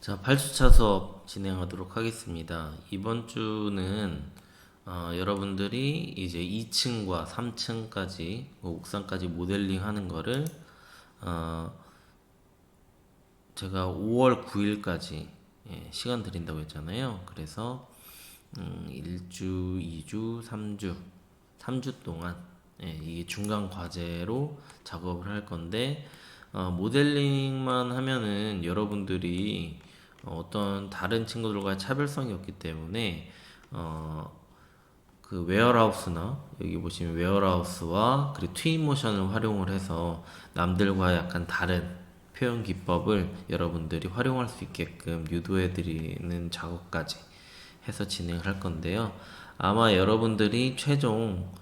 자, 8주차 수업 진행하도록 하겠습니다. 이번 주는 여러분들이 이제 2층과 3층까지 옥상까지 모델링 하는 거를 어, 제가 5월 9일까지 시간 드린다고 했잖아요. 그래서 1주, 2주, 3주 동안 이게 중간 과제로 작업을 할 건데 모델링만 하면은 여러분들이 어떤 다른 친구들과 차별성이 없기 때문에 그 웨어하우스나 여기 보시면 웨어하우스와 그리고 트윈모션을 활용을 해서 남들과 약간 다른 표현 기법을 여러분들이 활용할 수 있게끔 유도해 드리는 작업까지 해서 진행을 할 건데요. 아마 여러분들이 최종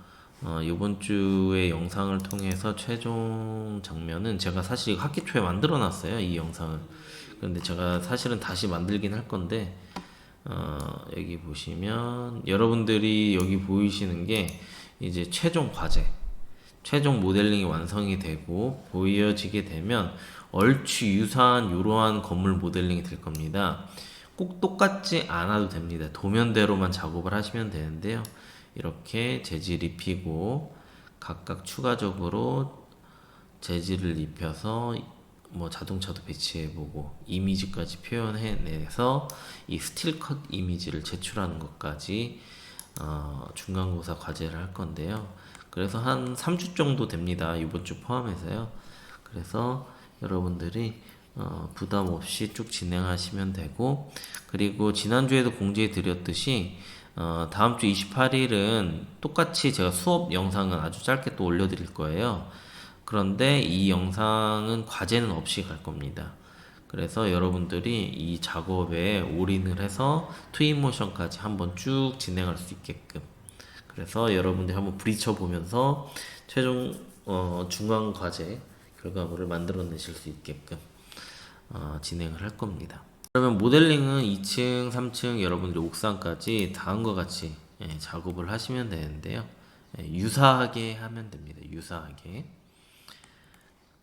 이번 주의 영상을 통해서 최종 장면은 제가 사실 학기 초에 만들어 놨어요, 이 영상을. 그런데 제가 사실은 다시 만들긴 할 건데 여기 보시면 여러분들이 여기 보이시는 게 이제 최종 과제, 최종 모델링이 완성이 되고 보여지게 되면 얼추 유사한 이러한 건물 모델링이 될 겁니다. 꼭 똑같지 않아도 됩니다. 도면대로만 작업을 하시면 되는데요. 이렇게 재질 입히고 각각 추가적으로 재질을 입혀서 뭐 자동차도 배치해보고 이미지까지 표현해내서 이 스틸컷 이미지를 제출하는 것까지 중간고사 과제를 할 건데요. 그래서 한 3주 정도 됩니다. 이번 주 포함해서요. 그래서 여러분들이 부담 없이 쭉 진행하시면 되고, 그리고 지난주에도 공지해 드렸듯이 다음 주 28일은 똑같이 제가 수업 영상은 아주 짧게 또 올려드릴 거예요. 그런데 이 영상은 과제는 없이 갈 겁니다. 그래서 여러분들이 이 작업에 올인을 해서 트윈모션까지 한번 쭉 진행할 수 있게끔, 그래서 여러분들이 한번 부딪혀 보면서 최종 중간 과제 결과물을 만들어내실 수 있게끔 진행을 할 겁니다. 그러면 모델링은 2층, 3층 여러분들이 옥상까지 다음과 같이 작업을 하시면 되는데요. 유사하게 하면 됩니다. 유사하게.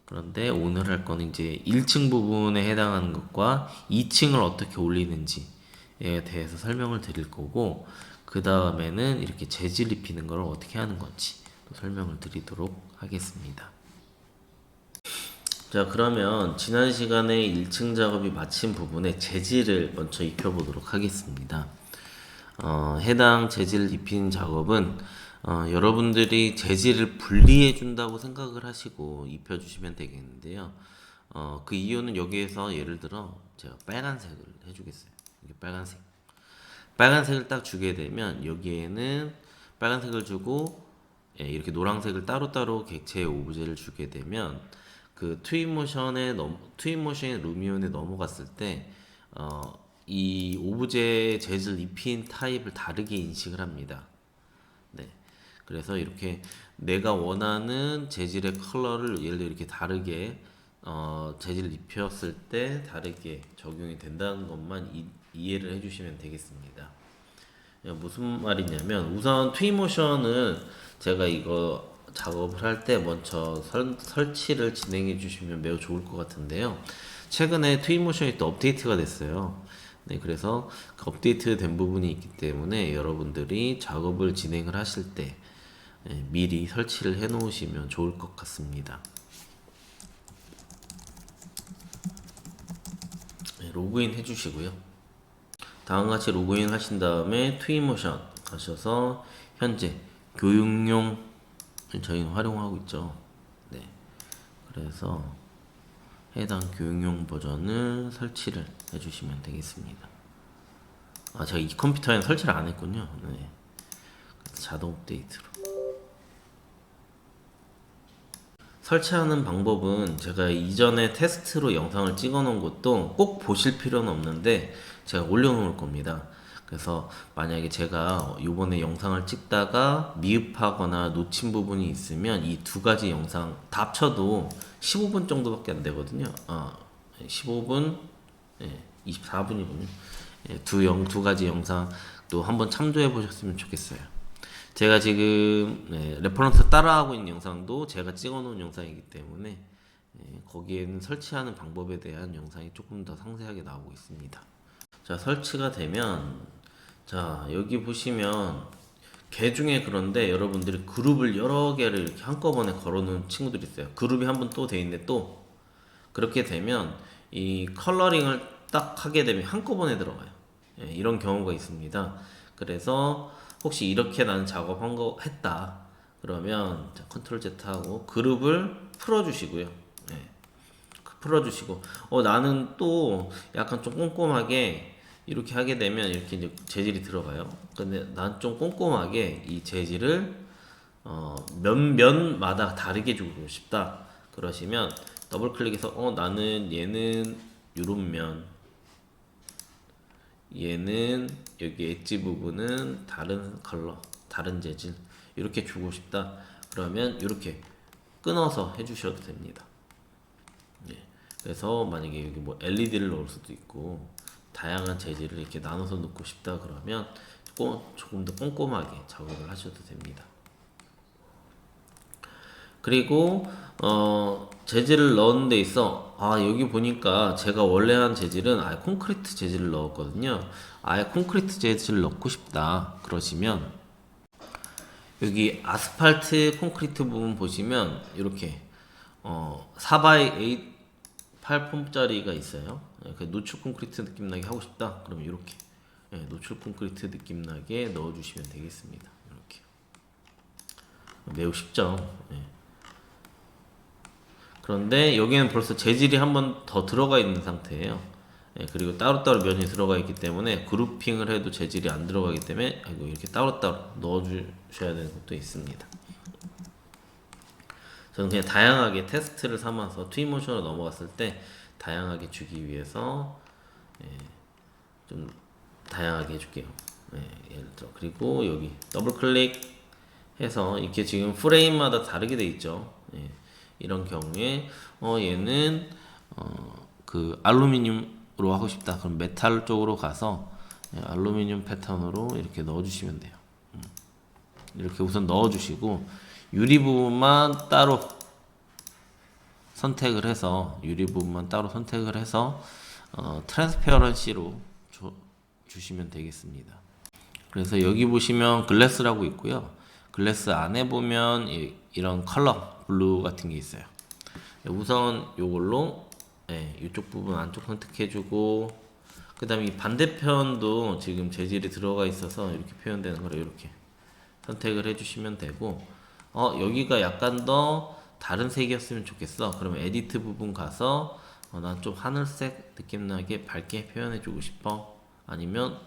그런데 오늘 할 거는 이제 1층 부분에 해당하는 것과 2층을 어떻게 올리는지에 대해서 설명을 드릴 거고, 그 다음에는 이렇게 재질 입히는 걸 어떻게 하는 건지 또 설명을 드리도록 하겠습니다. 자, 그러면 지난 시간에 1층 작업이 마친 부분에 재질을 먼저 입혀보도록 하겠습니다. 해당 재질 입힌 작업은 여러분들이 재질을 분리해 준다고 생각을 하시고 입혀주시면 되겠는데요. 그 이유는 여기에서 예를 들어 제가 빨간색을 해주겠어요. 이게 빨간색을 딱 주게 되면 여기에는 빨간색을 주고 이렇게 노란색을 따로따로 객체의 오브제를 주게 되면 그 트윈모션의 루미온에 넘어갔을 때 이 오브제 재질 입힌 타입을 다르게 인식을 합니다. 네. 그래서 이렇게 내가 원하는 재질의 컬러를 예를 들어 이렇게 다르게 재질을 입혔을 때 다르게 적용이 된다는 것만 이해를 해주시면 되겠습니다. 무슨 말이냐면, 우선 트윈모션은 제가 이거 작업을 할 때 먼저 설치를 진행해 주시면 매우 좋을 것 같은데요. 최근에 트윈모션이 또 업데이트가 됐어요. 네, 그래서 그 업데이트 된 부분이 있기 때문에 여러분들이 작업을 진행을 하실 때 미리 설치를 해 놓으시면 좋을 것 같습니다. 네, 로그인 해 주시고요. 다음과 같이 로그인 하신 다음에 트윈모션 가셔서 현재 교육용 저희는 활용하고 있죠. 네. 그래서 해당 교육용 버전을 설치를 해주시면 되겠습니다. 제가 이 컴퓨터에는 설치를 안 했군요. 네. 자동 업데이트로. 설치하는 방법은 제가 이전에 테스트로 영상을 찍어 놓은 것도 꼭 보실 필요는 없는데 제가 올려놓을 겁니다. 그래서 만약에 제가 요번에 영상을 찍다가 미흡하거나 놓친 부분이 있으면 이 두 가지 영상 다 합쳐도 15분 정도밖에 안 되거든요. 15분, 24분이군요. 두 가지 영상 또 한번 참조해 보셨으면 좋겠어요. 제가 지금 레퍼런스 따라하고 있는 영상도 제가 찍어 놓은 영상이기 때문에 거기에는 설치하는 방법에 대한 영상이 조금 더 상세하게 나오고 있습니다. 자, 설치가 되면, 자, 여기 보시면 개 중에, 그런데 여러분들이 그룹을 여러 개를 이렇게 한꺼번에 걸어놓은 친구들이 있어요. 그룹이 한 번 또 돼 있는데, 또 그렇게 되면 이 컬러링을 딱 하게 되면 한꺼번에 들어가요. 이런 경우가 있습니다. 그래서 혹시 이렇게 나는 작업한 거 했다 그러면, 자, 컨트롤 Z 하고 그룹을 풀어주시고요. 풀어주시고, 나는 또 약간 좀 꼼꼼하게 이렇게 하게 되면 이렇게 이제 재질이 들어가요. 근데 난 좀 꼼꼼하게 이 재질을 면마다 다르게 주고 싶다 그러시면, 더블 클릭해서 나는 얘는 요런 면, 얘는 여기 엣지 부분은 다른 컬러, 다른 재질 이렇게 주고 싶다 그러면 이렇게 끊어서 해주셔도 됩니다. 그래서 만약에 여기 뭐 LED를 넣을 수도 있고 다양한 재질을 이렇게 나눠서 넣고 싶다 그러면 조금 더 꼼꼼하게 작업을 하셔도 됩니다. 그리고 재질을 넣은 데 있어, 여기 보니까 제가 원래 한 재질은 아예 콘크리트 재질을 넣었거든요. 아예 콘크리트 재질을 넣고 싶다 그러시면, 여기 아스팔트 콘크리트 부분 보시면 이렇게 4x8 8폼짜리가 있어요. 그 노출 콘크리트 느낌 나게 하고 싶다 그러면 이렇게 노출 콘크리트 느낌 나게 넣어주시면 되겠습니다. 이렇게 매우 쉽죠. 그런데 여기는 벌써 재질이 한 번 더 들어가 있는 상태예요. 그리고 따로따로 면이 들어가 있기 때문에 그룹핑을 해도 재질이 안 들어가기 때문에 이렇게 따로따로 넣어주셔야 되는 것도 있습니다. 저는 그냥 다양하게 테스트를 삼아서 트윈모션으로 넘어갔을 때 다양하게 주기 위해서 좀 다양하게 해줄게요. 예를 들어, 그리고 여기 더블 클릭해서 이렇게 지금 프레임마다 다르게 돼 있죠. 이런 경우에 얘는 그 알루미늄으로 하고 싶다 그럼 메탈 쪽으로 가서 알루미늄 패턴으로 이렇게 넣어주시면 돼요. 이렇게 우선 넣어주시고, 유리 부분만 따로 선택을 해서 트랜스페어런시로 주시면 되겠습니다. 그래서 여기 보시면 글래스라고 있고요. 글래스 안에 보면 이런 컬러 블루 같은 게 있어요. 우선 요걸로 이쪽 부분 안쪽 선택해주고, 그 다음에 이 반대편도 지금 재질이 들어가 있어서 이렇게 표현되는 거라 이렇게 선택을 해주시면 되고, 여기가 약간 더 다른 색이었으면 좋겠어 그러면 에디트 부분 가서 난 좀 하늘색 느낌 나게 밝게 표현해 주고 싶어, 아니면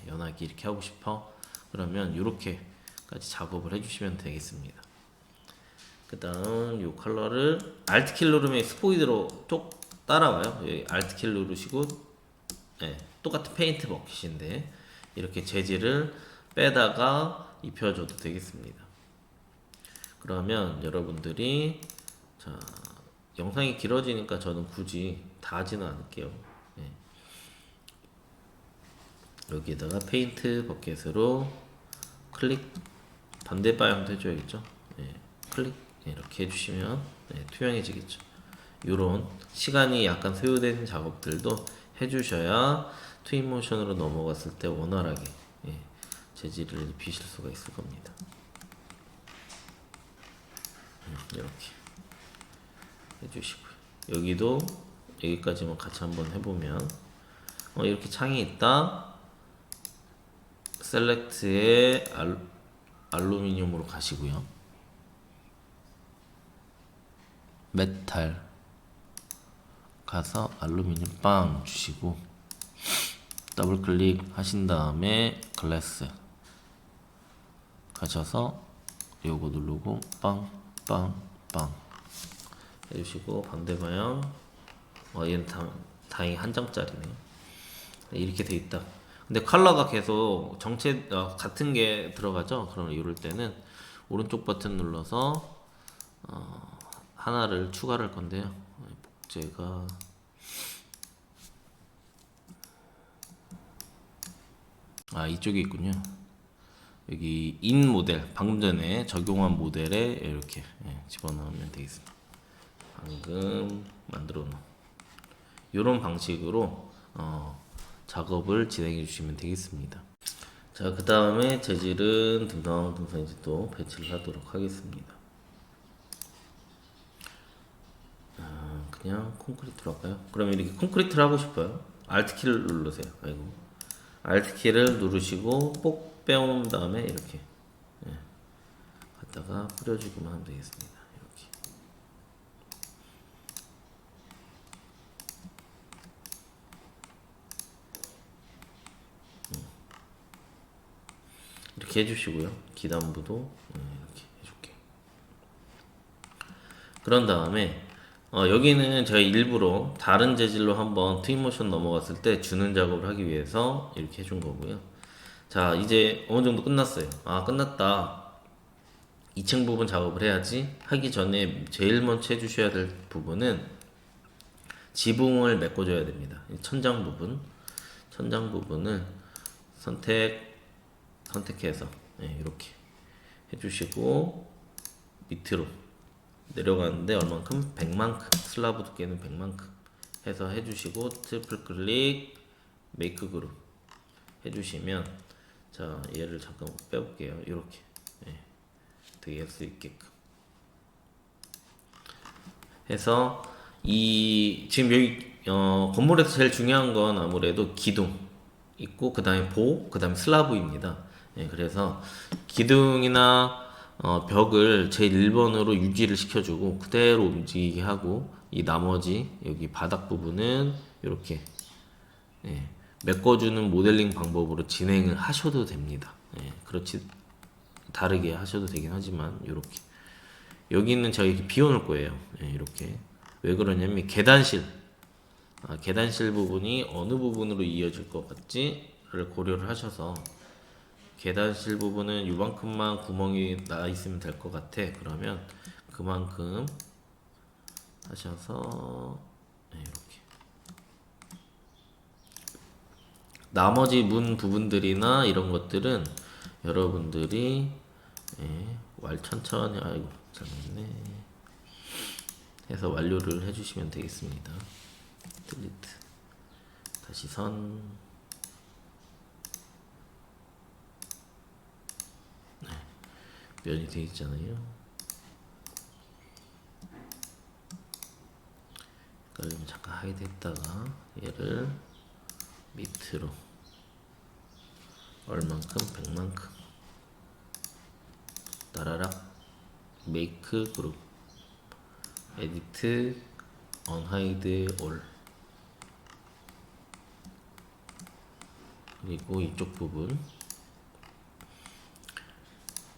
연하게 이렇게 하고 싶어 그러면 이렇게까지 작업을 해주시면 되겠습니다. 그 다음 요 컬러를 Alt키 누르면 스포이드로 쭉 따라와요. Alt키 누르시고 똑같은 페인트 버킷인데 이렇게 재질을 빼다가 입혀줘도 되겠습니다. 그러면 여러분들이, 자, 영상이 길어지니까 저는 굳이 다 하지는 않을게요. 여기에다가 페인트 버킷으로 클릭, 반대 방향도 해줘야겠죠. 클릭 이렇게 해주시면 투명해지겠죠. 요런 시간이 약간 소요된 작업들도 해주셔야 트윈모션으로 넘어갔을 때 원활하게 재질을 입히실 수가 있을 겁니다. 이렇게 해주시고요. 여기도 여기까지만 같이 한번 해보면 이렇게 창이 있다. 셀렉트에 알루미늄으로 가시고요. 메탈 가서 알루미늄 빵 주시고, 더블 클릭 하신 다음에 글래스 가셔서 요거 누르고 빵 빵 빵 해주시고, 반대 방향 얘는 다행히 한 장짜리네. 이렇게 돼 있다. 근데 컬러가 계속 같은 게 들어가죠. 그럼 이럴 때는 오른쪽 버튼 눌러서 하나를 추가할 건데요. 복제가 이쪽에 있군요. 여기 인 모델, 방금 전에 적용한 모델에 이렇게 집어넣으면 되겠습니다. 방금 만들어 놓은 이런 방식으로 작업을 진행해 주시면 되겠습니다. 자, 그 다음에 재질은 듬성듬성 이제 또 배치를 하도록 하겠습니다. 그냥 콘크리트로 할까요? 그러면 이렇게 콘크리트를 하고 싶어요. Alt키를 누르세요. 아이고. Alt키를 누르시고 뽁 빼온 다음에 이렇게 갖다가 뿌려주기만 하면 되겠습니다. 이렇게. 이렇게 해주시고요. 기단부도 이렇게 해줄게요. 그런 다음에 여기는 제가 일부러 다른 재질로 한번 트윈모션 넘어갔을 때 주는 작업을 하기 위해서 이렇게 해준 거고요. 자, 이제 어느 정도 끝났어요. 아, 끝났다. 2층 부분 작업을 해야지 하기 전에 제일 먼저 해주셔야 될 부분은 지붕을 메꿔줘야 됩니다. 천장 부분을 선택해서 이렇게 해주시고 밑으로 내려가는데 얼만큼? 100만큼 슬라브 두께는 100만큼 해서 해주시고 트리플 클릭 메이크 그룹 해주시면 자 얘를 잠깐 빼볼게요. 이렇게 되게 할 수 있게끔 해서 이 지금 여기 건물에서 제일 중요한 건 아무래도 기둥 있고 그 다음에 그 다음에 슬라브입니다. 그래서 기둥이나 벽을 제일 1번으로 유지를 시켜주고 그대로 움직이게 하고 이 나머지 여기 바닥 부분은 이렇게 메꿔주는 모델링 방법으로 진행을 하셔도 됩니다. 그렇지 다르게 하셔도 되긴 하지만 이렇게 여기는 제가 이렇게 비워놓을 거예요. 이렇게 왜 그러냐면 계단실 부분이 어느 부분으로 이어질 것 같지를 고려를 하셔서 계단실 부분은 요만큼만 구멍이 나 있으면 될 것 같아. 그러면 그만큼 하셔서 이렇게 나머지 문 부분들이나 이런 것들은 여러분들이 천천히 아이고 잘못네 해서 완료를 해주시면 되겠습니다. 딜리트 다시 면이 되어 있잖아요. 그러면 잠깐 하이드 했다가 얘를 밑으로 얼만큼 100만큼 따라락 메이크 그룹 에디트 언하이드 올 그리고 이쪽 부분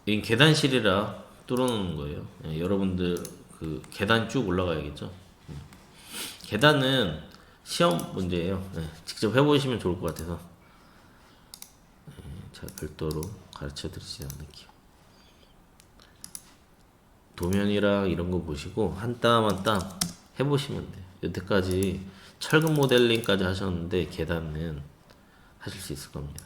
이 계단실이라 뚫어놓는 거예요. 여러분들 그 계단 쭉 올라가야겠죠. 계단은 시험 문제예요. 직접 해보시면 좋을 것 같아서 제가 별도로 가르쳐 드리지 않을게요. 도면이랑 이런 거 보시고 한 땀 한 땀 해보시면 돼요. 여태까지 철근 모델링까지 하셨는데 계단은 하실 수 있을 겁니다.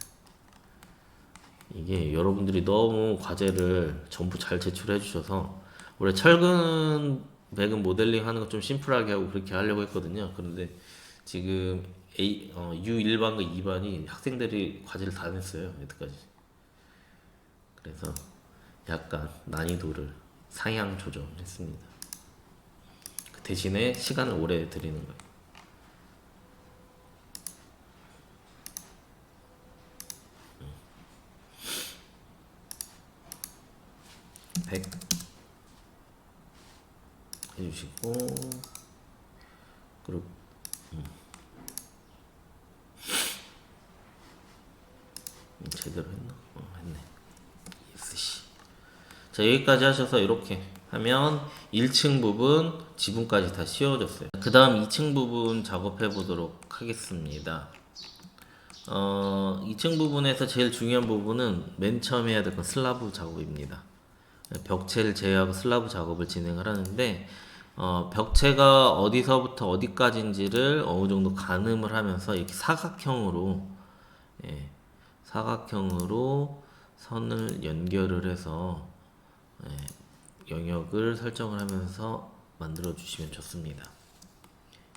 이게 여러분들이 너무 과제를 전부 잘 제출해 주셔서 원래 철근 배근 모델링 하는 거 좀 심플하게 하고 그렇게 하려고 했거든요. 그런데 지금 U1반과 2반이 학생들이 과제를 다 냈어요. 여태까지. 그래서 약간 난이도를 상향 조정했습니다. 그 대신에 시간을 오래 드리는 거예요. 100 해주시고 그리고 제대로 했나? 했네. 예스씨. 자 여기까지 하셔서 이렇게 하면 1층 부분 지붕까지 다 씌워졌어요. 그 다음 2층 부분 작업해 보도록 하겠습니다. 2층 부분에서 제일 중요한 부분은 맨 처음 해야 될 건 슬라브 작업입니다. 벽체를 제외하고 슬라브 작업을 진행을 하는데 벽체가 어디서부터 어디까지인지를 어느 정도 가늠을 하면서 이렇게 사각형으로 선을 연결을 해서 영역을 설정을 하면서 만들어 주시면 좋습니다.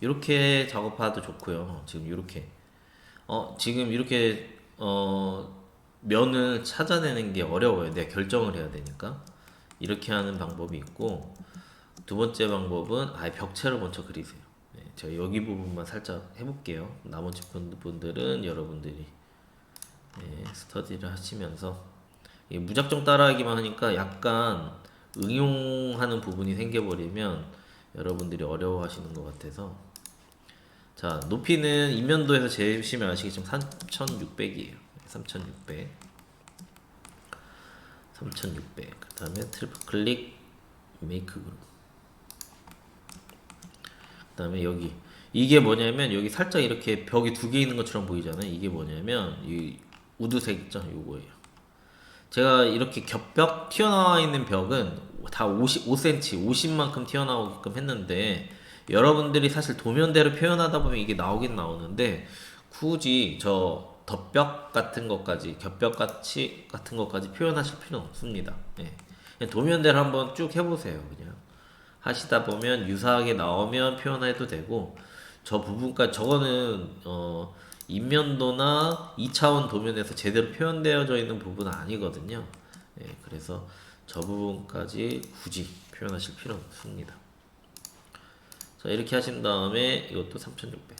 이렇게 작업해도 좋고요. 지금 이렇게 지금 이렇게 면을 찾아내는 게 어려워요. 내가 결정을 해야 되니까. 이렇게 하는 방법이 있고, 두 번째 방법은 아예 벽체를 먼저 그리세요. 네, 제가 여기 부분만 살짝 해볼게요. 나머지 분들은 여러분들이 스터디를 하시면서 무작정 따라하기만 하니까 약간 응용하는 부분이 생겨버리면 여러분들이 어려워하시는 것 같아서, 자, 높이는 인면도에서 재시면 아시겠지만 3600이에요. 3600. 그 다음에 트리플 클릭 메이크 그룹. 그 다음에 여기 이게 뭐냐면, 여기 살짝 이렇게 벽이 두 개 있는 것처럼 보이잖아요. 이게 뭐냐면 이 우드색 있죠? 요거예요. 제가 이렇게 겹벽 튀어나와 있는 벽은 다 55cm, 50만큼 튀어나오게끔 했는데, 여러분들이 사실 도면대로 표현하다 보면 이게 나오긴 나오는데, 굳이 저 덧벽 같은 것까지, 겹벽 같은 것까지 표현하실 필요는 없습니다. 예. 그냥 도면대로 한번 쭉 해보세요. 그냥 하시다 보면 유사하게 나오면 표현해도 되고, 저 부분까지, 저거는 인면도나 2차원 도면에서 제대로 표현되어져 있는 부분은 아니거든요. 예, 그래서 저 부분까지 굳이 표현하실 필요는 없습니다. 자, 이렇게 하신 다음에 이것도 3600.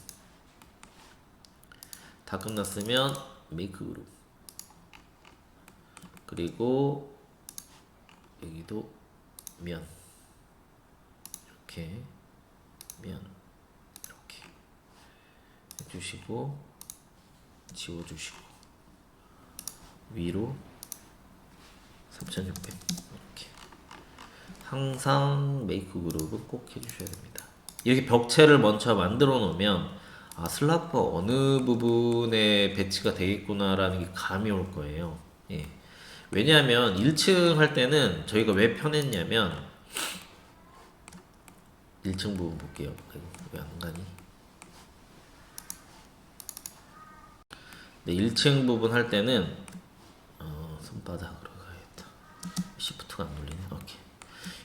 다 끝났으면 메이크 그룹. 그리고 여기도 면. 이렇게 면. 이렇게 해주시고, 지워주시고, 위로 3600. 이렇게. 항상 메이크 그룹은 꼭 해주셔야 됩니다. 이렇게 벽체를 먼저 만들어 놓으면, 아, 슬라브가 어느 부분에 배치가 되겠구나라는 게 감이 올 거예요. 예. 왜냐하면 1층 할 때는 저희가 왜 편했냐면, 1층 부분 볼게요. 왜 안 가니? 네, 1층 부분 할 때는 손바닥으로 가야겠다. 시프트가 안 눌리네. 오케이.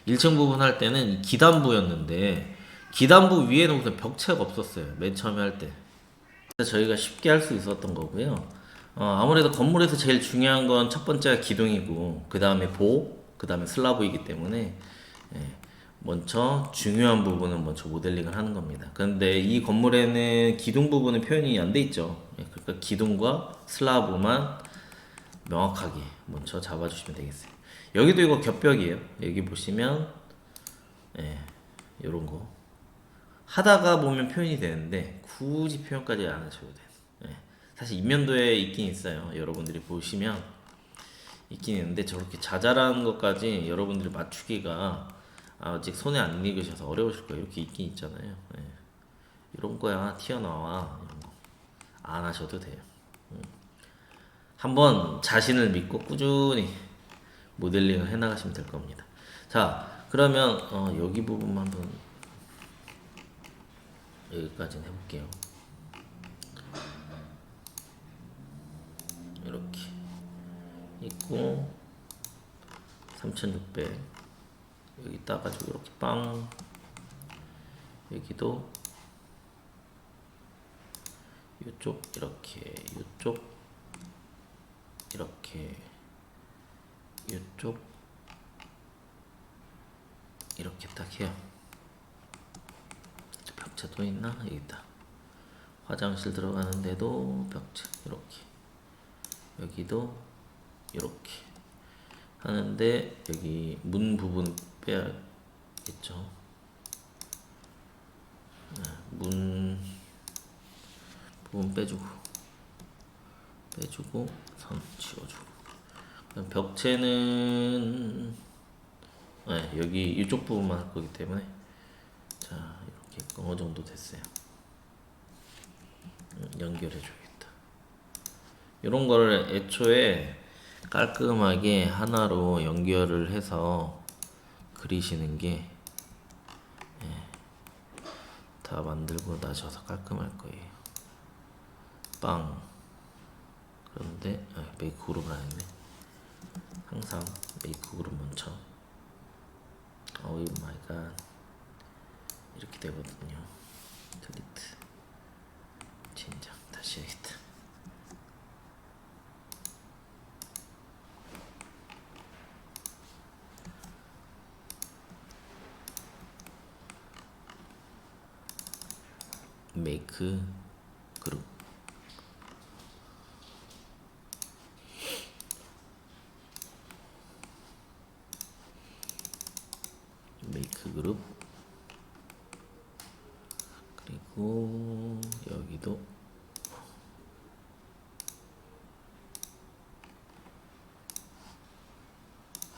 1층 부분 할 때는 기단부였는데, 기단부 위에는 무슨 벽체가 없었어요. 맨 처음에 할 때. 그래서 저희가 쉽게 할 수 있었던 거고요. 아무래도 건물에서 제일 중요한 건 첫 번째가 기둥이고, 그 다음에 그 다음에 슬라브이기 때문에, 예, 먼저 중요한 부분은 먼저 모델링을 하는 겁니다. 그런데 이 건물에는 기둥 부분은 표현이 안 돼 있죠. 예, 그러니까 기둥과 슬라브만 명확하게 먼저 잡아주시면 되겠어요. 여기도 이거 겹벽이에요. 여기 보시면 이런 거 하다가 보면 표현이 되는데, 굳이 표현까지 안 하셔도 돼요. 예, 사실 인면도에 있긴 있어요. 여러분들이 보시면 있긴 있는데, 저렇게 자잘한 것까지 여러분들이 맞추기가 아직 손에 안 익으셔서 어려우실 거예요. 이렇게 있긴 있잖아요. 예, 이런 거야 튀어나와, 이런 거 안 하셔도 돼요. 한번 자신을 믿고 꾸준히 모델링을 해나가시면 될 겁니다. 자, 그러면 여기 부분만 한번 여기까지는 해볼게요. 이렇게 있고, 3600 여기 따가지고 이렇게 빵, 여기도 이쪽 이렇게, 이쪽 이렇게, 이쪽 이렇게 딱 해요. 벽체 또 있나? 여기 있다. 화장실 들어가는데도 벽체 이렇게, 여기도 이렇게 하는데, 여기 문 부분 빼야겠죠. 문 부분 빼주고 선 지워주고. 그럼 벽체는 여기 이쪽 부분만 할 거기 때문에, 자, 이렇게 어느 정도 됐어요. 연결해줘야겠다. 이런 거를 애초에 깔끔하게 하나로 연결을 해서 그리시는 게 다 만들고 나셔서 깔끔할 거예요. 빵. 그런데 메이크 그룹은 아니네. 항상 메이크 그룹 먼저. 오우 마이 갓. 이렇게 되거든요. 딜리트 진작 다시 해야겠다. 메이크 그룹 메이크 그룹 그리고 여기도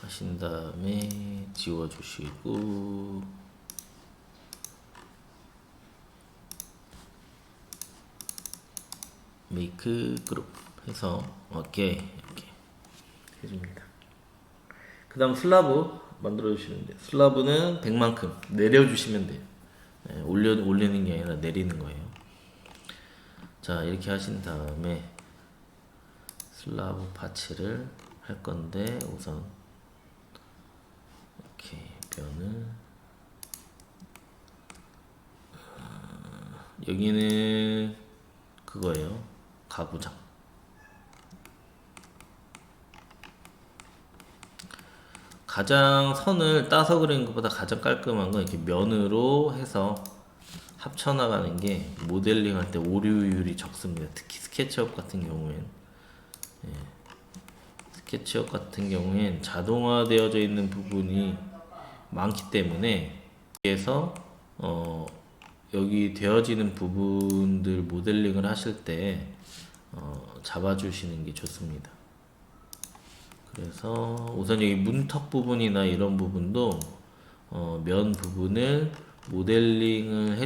하신 다음에 지워주시고 메이크 그룹 해서 오케이 이렇게 해줍니다. 그 다음 슬라브 만들어 주시면 돼요. 슬라브는 100만큼 내려주시면 돼요. 네, 올리는 게 아니라 내리는 거예요. 자 이렇게 하신 다음에 슬라브 파츠를 할 건데 우선 이렇게 면을 여기는 그거예요. 가구장. 가장 선을 따서 그리는 것보다 가장 깔끔한 건 이렇게 면으로 해서 합쳐나가는 게 모델링 할 때 오류율이 적습니다. 특히 스케치업 같은 경우엔 스케치업 같은 경우엔 자동화되어져 있는 부분이 많기 때문에 여기에서 여기 되어지는 부분들 모델링을 하실 때 잡아주시는 게 좋습니다. 그래서 우선 여기 문턱 부분이나 이런 부분도 면 부분을 모델링을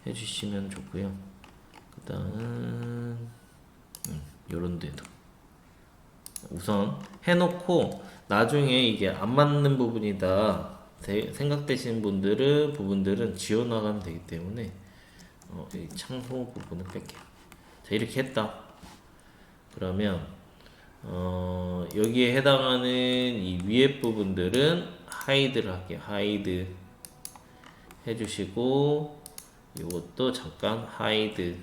해주시면 좋고요. 그 다음은 요런 데도 우선 해놓고 나중에 이게 안 맞는 부분이다 생각되시는 부분들은 지워나가면 되기 때문에 이 창호 부분을 뺄게요. 자 이렇게 했다. 그러면 여기에 해당하는 이 위에 부분들은 하이드를 할게요. 하이드 해주시고 이것도 잠깐 하이드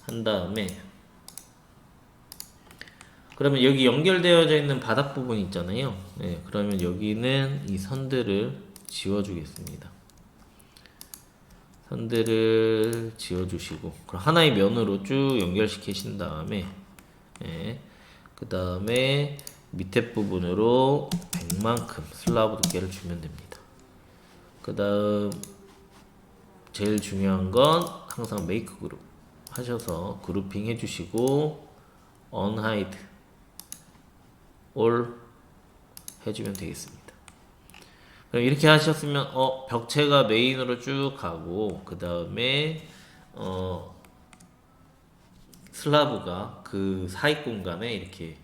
한 다음에 그러면 여기 연결되어져 있는 바닥 부분 있잖아요. 네, 그러면 여기는 이 선들을 지워주겠습니다. 선들을 지워주시고 그럼 하나의 면으로 쭉 연결시키신 다음에 그 다음에 밑에 부분으로 100만큼 슬라브 두께를 주면 됩니다. 그 다음 제일 중요한 건 항상 메이크 그룹 하셔서 그룹핑 해주시고 언하이드 올 해주면 되겠습니다. 그럼 이렇게 하셨으면 벽체가 메인으로 쭉 가고 그 다음에 슬라브가 그 사이 공간에 이렇게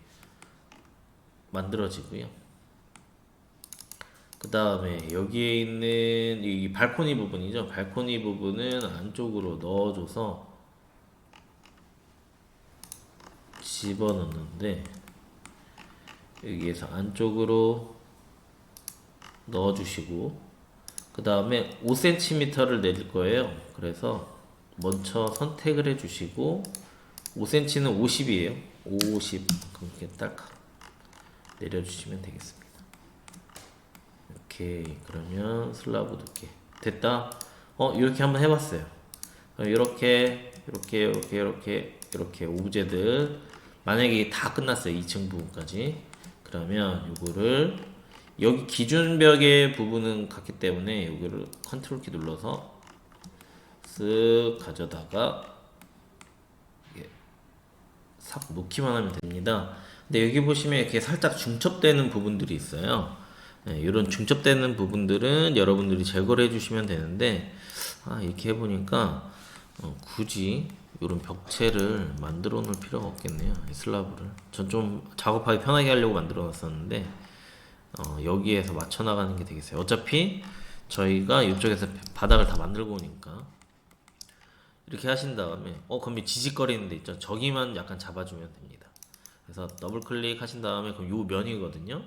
만들어지고요. 그 다음에 여기에 있는 이 발코니 부분이죠. 발코니 부분은 안쪽으로 넣어줘서 집어넣는데 여기에서 안쪽으로 넣어주시고 그 다음에 5cm를 내릴 거예요. 그래서 먼저 선택을 해주시고 5cm는 50이에요. 50 그렇게 딸깍 내려주시면 되겠습니다. 오케이 그러면 슬라브 두께 됐다. 이렇게 한번 해봤어요. 이렇게 오브제들 만약에 다 끝났어요. 2층 부분까지. 그러면 요거를 여기 기준벽의 부분은 같기 때문에 요거를 컨트롤 키 눌러서 쓱 가져다가 싹 놓기만 하면 됩니다. 근데 여기 보시면 이렇게 살짝 중첩되는 부분들이 있어요. 이런 중첩되는 부분들은 여러분들이 제거를 해주시면 되는데 이렇게 해보니까 굳이 이런 벽체를 만들어 놓을 필요가 없겠네요. 이 슬라브를 전 좀 작업하기 편하게 하려고 만들어 놨었는데 여기에서 맞춰 나가는 게 되겠어요. 어차피 저희가 이쪽에서 바닥을 다 만들고 오니까 이렇게 하신 다음에 그럼 지직거리는 데 있죠. 저기만 약간 잡아주면 됩니다. 그래서 더블 클릭 하신 다음에 그럼 요 면이거든요.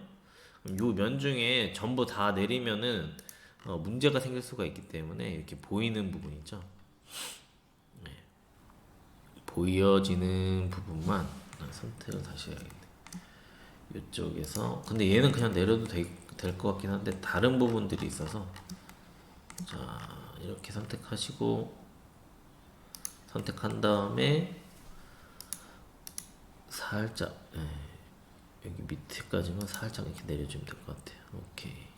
요 면 중에 전부 다 내리면은 문제가 생길 수가 있기 때문에 이렇게 보이는 부분이죠. 보여지는 부분만 선택을 다시 해야겠네. 이쪽에서 근데 얘는 그냥 내려도 될 것 같긴 한데 다른 부분들이 있어서 자 이렇게 선택하시고 선택한 다음에 살짝 여기 밑에까지만 살짝 이렇게 내려주면 될 것 같아요. 오케이.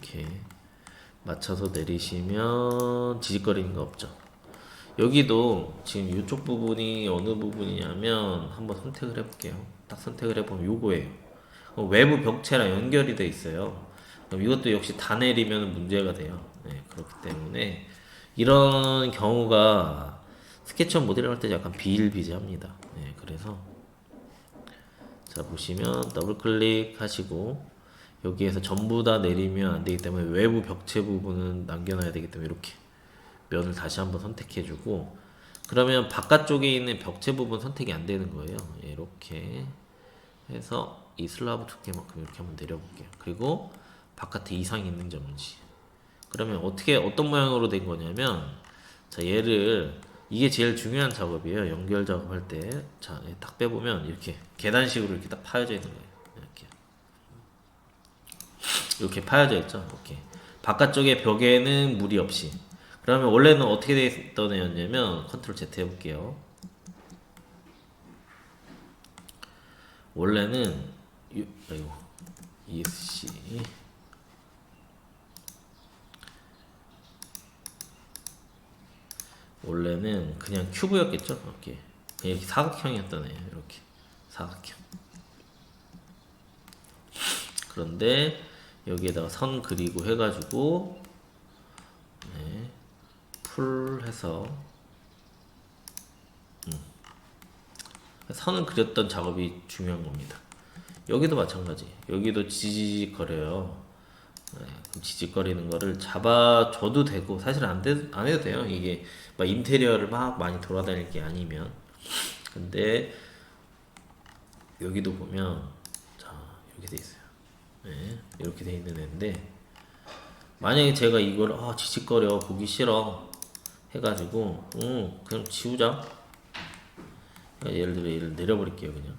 이렇게 맞춰서 내리시면 지직거리는 거 없죠. 여기도 지금 이쪽 부분이 어느 부분이냐면 한번 선택을 해볼게요. 딱 선택을 해보면 요거예요. 외부 벽체랑 연결이 돼 있어요. 그럼 이것도 역시 다 내리면 문제가 돼요. 네, 그렇기 때문에 이런 경우가 스케치업 모델링 할 때 약간 비일비재합니다. 네, 그래서 자 보시면 더블 클릭하시고 여기에서 전부 다 내리면 안 되기 때문에 외부 벽체 부분은 남겨놔야 되기 때문에 이렇게 면을 다시 한번 선택해주고 그러면 바깥쪽에 있는 벽체 부분 선택이 안 되는 거예요. 이렇게 해서 이 슬라브 두께만큼 이렇게 한번 내려볼게요. 그리고 바깥에 이상이 있는지 없는지. 그러면 어떤 모양으로 된 거냐면 자 얘를 이게 제일 중요한 작업이에요. 연결 작업할 때 자 딱 빼보면 이렇게 계단식으로 이렇게 딱 파여져 있는 거예요. 이렇게 파여져 있죠. 이렇게 바깥쪽에 벽에는 무리 없이. 그러면 원래는 어떻게 되어 있던 애였냐면 컨트롤 Z 해볼게요. 원래는 아이고 ESC 원래는 그냥 큐브였겠죠. 이렇게 그냥 이렇게 사각형이었던 애예요. 이렇게 사각형. 그런데 여기에다가 선 그리고 해가지고 네, 풀 해서 선을 그렸던 작업이 중요한 겁니다. 여기도 마찬가지. 여기도 지지직거려요. 네, 지직거리는 거를 잡아줘도 되고 사실 안 해도 돼요. 이게 막 인테리어를 막 많이 돌아다닐 게 아니면. 근데 여기도 보면 자 이렇게 돼 있어요. 네, 이렇게 돼 있는 애인데 만약에 제가 이걸 지직거려 보기 싫어 해가지고 그냥 지우자. 예를 들어 얘를 내려버릴게요. 그냥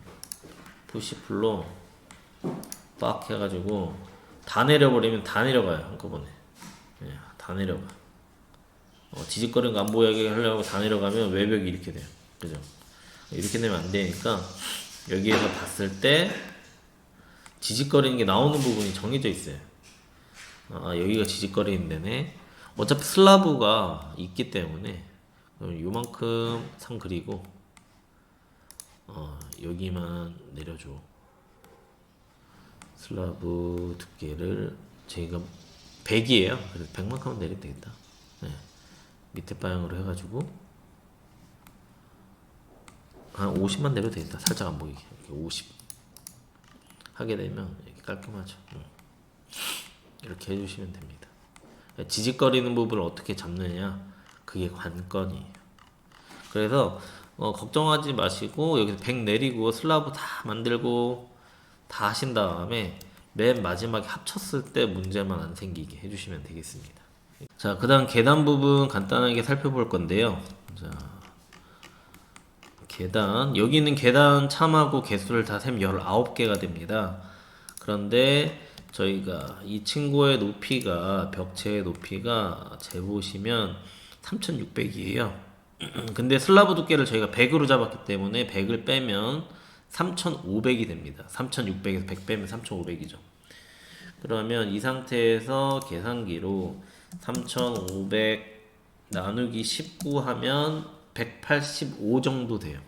푸시 풀로 빡 해가지고 다 내려버리면 다 내려가요 한꺼번에. 예, 다 내려가. 지직거리는 거 안 보이게 하려고 다 내려가면 외벽이 이렇게 돼요. 그죠? 이렇게 되면 안 되니까 여기에서 봤을 때 지직거리는 게 나오는 부분이 정해져 있어요. 여기가 지직거리는 데네. 어차피 슬라브가 있기 때문에 요만큼 선 그리고 여기만 내려줘. 슬라브 두께를 저희가 100이에요. 그래서 100만큼은 내리면 되겠다. 네. 밑에 방향으로 해가지고 한 50만 내려도 되겠다. 살짝 안 보이게 이렇게 50 하게 되면 이렇게 깔끔하죠. 이렇게 해주시면 됩니다. 지직거리는 부분을 어떻게 잡느냐 그게 관건이에요. 그래서 걱정하지 마시고 여기서 100 내리고 슬라브 다 만들고 다 하신 다음에 맨 마지막에 합쳤을 때 문제만 안 생기게 해주시면 되겠습니다. 자, 그 다음 계단 부분 간단하게 살펴볼 건데요. 자, 계단 여기 있는 계단 참하고 개수를 다 세면 19개가 됩니다. 그런데 저희가 이 친구의 높이가 벽체의 높이가 재보시면 3600이에요. 근데 슬라브 두께를 저희가 100으로 잡았기 때문에 100을 빼면 3500이 됩니다. 3600에서 100 빼면 3500이죠. 그러면 이 상태에서 계산기로 3500 나누기 19 하면 185 정도 돼요.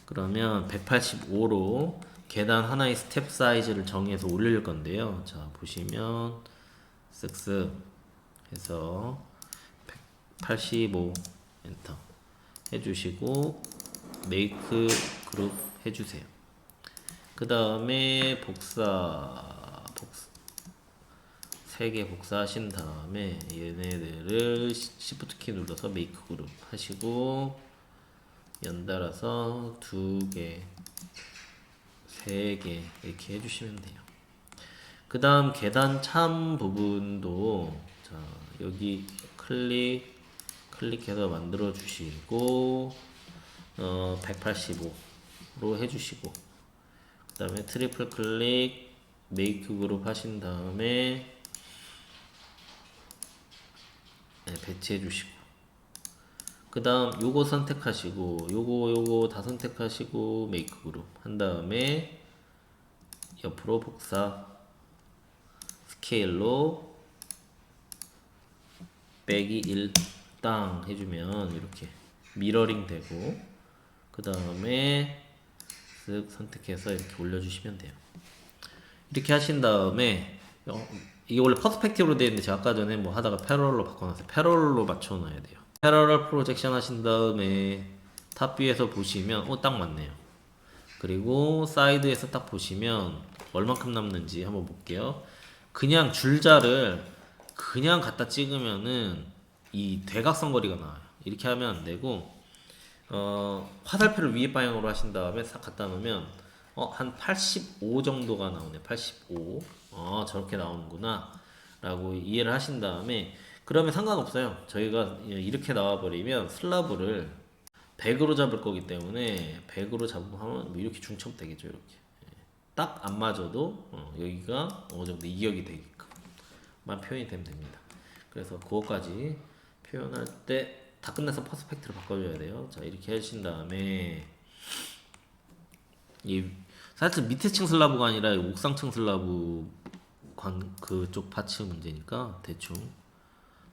그러면 185로 계단 하나의 스텝 사이즈를 정해서 올릴 건데요. 자, 보시면 쓱쓱 해서 185 엔터 해주시고 메이크 그룹 해주세요. 그 다음에 복사 3개 복사하신 다음에 얘네들을 Shift 키 눌러서 메이크 그룹 하시고 연달아서 2개, 3개 이렇게 해주시면 돼요. 그 다음 계단 참 부분도 자 여기 클릭해서 만들어 주시고 185로 해주시고 그 다음에 트리플 클릭 메이크 그룹 하신 다음에 배치해 주시고 그 다음 요거 선택하시고 요거 다 선택하시고 메이크 그룹 한 다음에 옆으로 복사 스케일로 빼기 1 땅 해주면 이렇게 미러링 되고 그 다음에 쓱 선택해서 이렇게 올려주시면 돼요. 이렇게 하신 다음에 이게 원래 퍼스펙티브로 되어 있는데 제가 아까 전에 뭐 하다가 패러럴로 바꿔놨어요. 패러럴로 맞춰놔야 돼요. 패러럴 프로젝션 하신 다음에 탑 뷰에서 보시면 딱 맞네요. 그리고 사이드에서 딱 보시면 얼만큼 남는지 한번 볼게요. 그냥 줄자를 그냥 갖다 찍으면은 이 대각선 거리가 나와요. 이렇게 하면 안 되고 화살표를 위에 방향으로 하신 다음에 싹 갖다 놓으면 한 85 정도가 나오네. 85. 저렇게 나오는구나 라고 이해를 하신 다음에 그러면 상관없어요. 저희가 이렇게 나와 버리면 슬라브를 100으로 잡을 거기 때문에 100으로 잡으면 뭐 이렇게 중첩 되겠죠. 이렇게 딱 안 맞아도 여기가 어느 정도 이격이 되게끔만 표현이 되면 됩니다. 그래서 그거까지 표현할 때 다 끝나서 퍼스펙트를 바꿔줘야 돼요. 자 이렇게 하신 다음에 이 사실 밑에 층 슬라브가 아니라 옥상층 슬라브 그쪽 파츠 문제니까 대충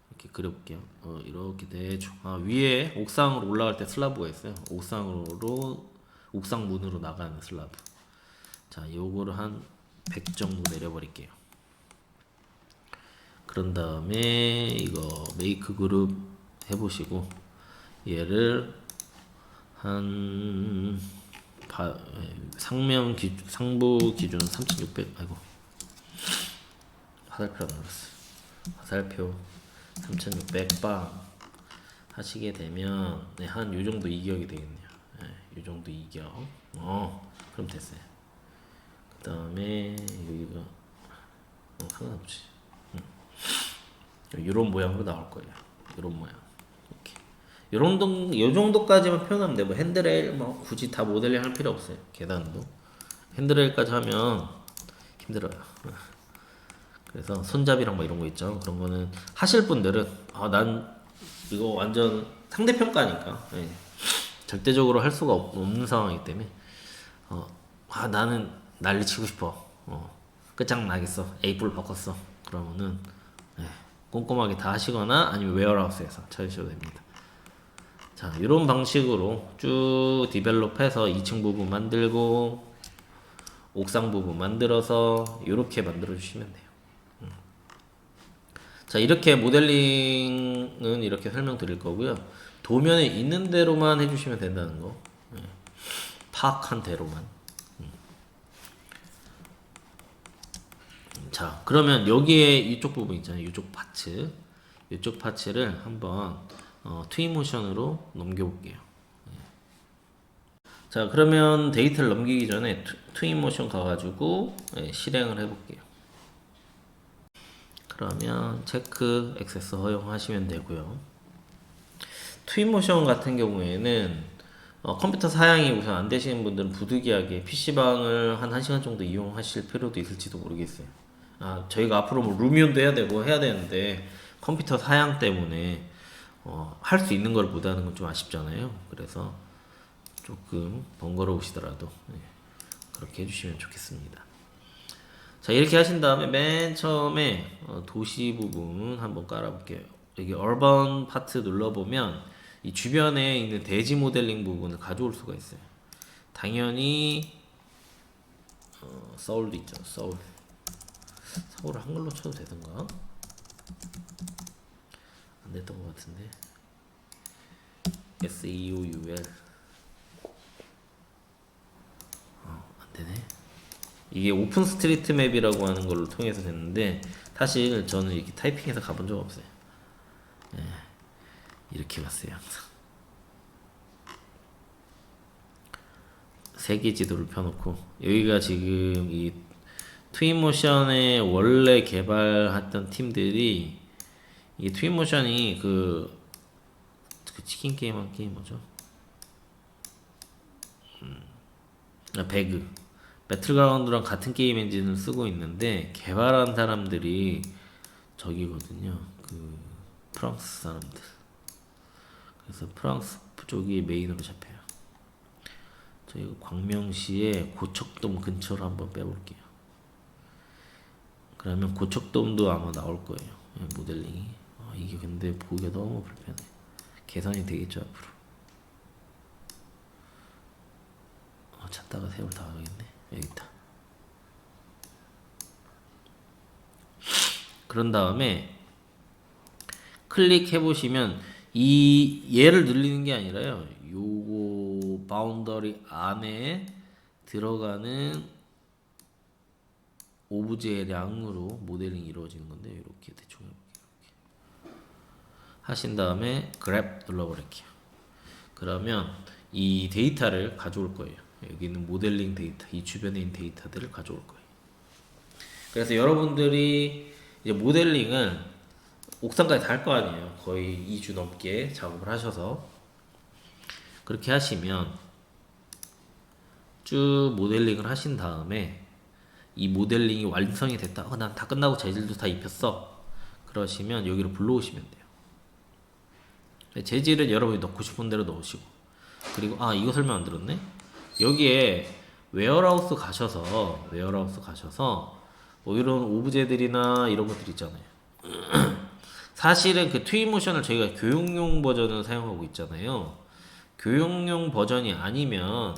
이렇게 그려볼게요. 이렇게 대충 위에 옥상으로 올라갈 때 슬라브가 있어요. 옥상 문으로 나가는 슬라브. 자 요거를 한 100 정도 내려버릴게요. 그런 다음에 이거 메이크 그룹 해보시고 얘를 한 상부 기준 3600 아이고 화살표 안 눌렀어요. 화살표 3600방 하시게 되면 한 요정도 이격이 되겠네요. 요정도 이격. 그럼 됐어요. 그 다음에 여기가 상관없지. 요런 모양으로 나올 거예요. 요런 모양. 요 정도까지만 표현하면 돼. 뭐 핸드레일 뭐 굳이 다 모델링 할 필요 없어요. 계단도 핸드레일까지 하면 힘들어요. 그래서 손잡이랑 뭐 이런 거 있죠. 그런 거는 하실 분들은 난 이거 완전 상대평가니까 절대적으로 할 수가 없는 상황이기 때문에 나는 난리 치고 싶어. 끝장나겠어. A4를 바꿨어. 그러면은 꼼꼼하게 다 하시거나 아니면 웨어하우스에서 찾으셔도 됩니다. 자, 이런 방식으로 쭉 디벨롭해서 2층 부분 만들고 옥상 부분 만들어서 이렇게 만들어 주시면 돼요. 자, 이렇게 모델링은 이렇게 설명드릴 거고요. 도면에 있는 대로만 해주시면 된다는 거. 파악한 대로만. 자, 그러면 여기에 이쪽 부분 있잖아요. 이쪽 파츠. 이쪽 파츠를 한번 트윈모션으로 넘겨볼게요. 자, 그러면 데이터를 넘기기 전에 트윈모션 가가지고 실행을 해볼게요. 그러면 체크 액세스 허용하시면 되고요. 트윈모션 같은 경우에는 컴퓨터 사양이 우선 안 되시는 분들은 부득이하게 PC방을 한 1시간 정도 이용하실 필요도 있을지도 모르겠어요. 저희가 앞으로 뭐 루미온도 해야 되고 해야 되는데 컴퓨터 사양 때문에 할 수 있는 걸 못하는 건 좀 아쉽잖아요. 그래서 조금 번거로우시더라도 그렇게 해주시면 좋겠습니다. 자, 이렇게 하신 다음에 맨 처음에 도시 부분 한번 깔아볼게요. 여기 얼번 파트 눌러보면 이 주변에 있는 대지 모델링 부분을 가져올 수가 있어요. 당연히 서울도 있죠. 서울을 한글로 쳐도 되던가? 안 됐던 것 같은데. SEOUL 안 되네. 이게 오픈 스트리트 맵이라고 하는 걸로 통해서 됐는데 사실 저는 이렇게 타이핑해서 가본 적 없어요. 이렇게 봤어요 항상. 세계 지도를 펴놓고 여기가 지금 이 트윈모션에 원래 개발했던 팀들이 이 트윈모션이 그 치킨 게임 한 게임 뭐죠? 배그 배틀그라운드랑 같은 게임 엔진을 쓰고 있는데 개발한 사람들이 저기거든요. 그 프랑스 사람들. 그래서 프랑스 쪽이 메인으로 잡혀요. 저희 광명시의 고척돔 근처로 한번 빼볼게요. 그러면 고척돔도 아마 나올 거예요. 모델링이. 이게 근데 보기가 너무 불편해. 개선이 되겠죠 앞으로. 찾다가 세월 다 가겠네. 여기 있다. 그런 다음에 클릭해 보시면 이 얘를 늘리는 게 아니라요. 요거 바운더리 안에 들어가는 오브제량으로 모델링이 이루어지는 건데 이렇게 대충 해볼게요. 하신 다음에 그랩 눌러버릴게요. 그러면 이 데이터를 가져올 거예요. 여기 있는 모델링 데이터, 이 주변에 있는 데이터들을 가져올 거예요. 그래서 여러분들이 이제 모델링을 옥상까지 다 할 거 아니에요. 거의 2주 넘게 작업을 하셔서 그렇게 하시면 쭉 모델링을 하신 다음에 이 모델링이 완성이 됐다. 난 다 끝나고 재질도 다 입혔어. 그러시면 여기로 불러오시면 돼요. 재질은 여러분이 넣고 싶은 대로 넣으시고 그리고 이거 설명 안 들었네. 여기에 웨어하우스 가셔서 뭐 이런 오브제들이나 이런 것들 있잖아요. 사실은 그 트윈모션을 저희가 교육용 버전을 사용하고 있잖아요. 교육용 버전이 아니면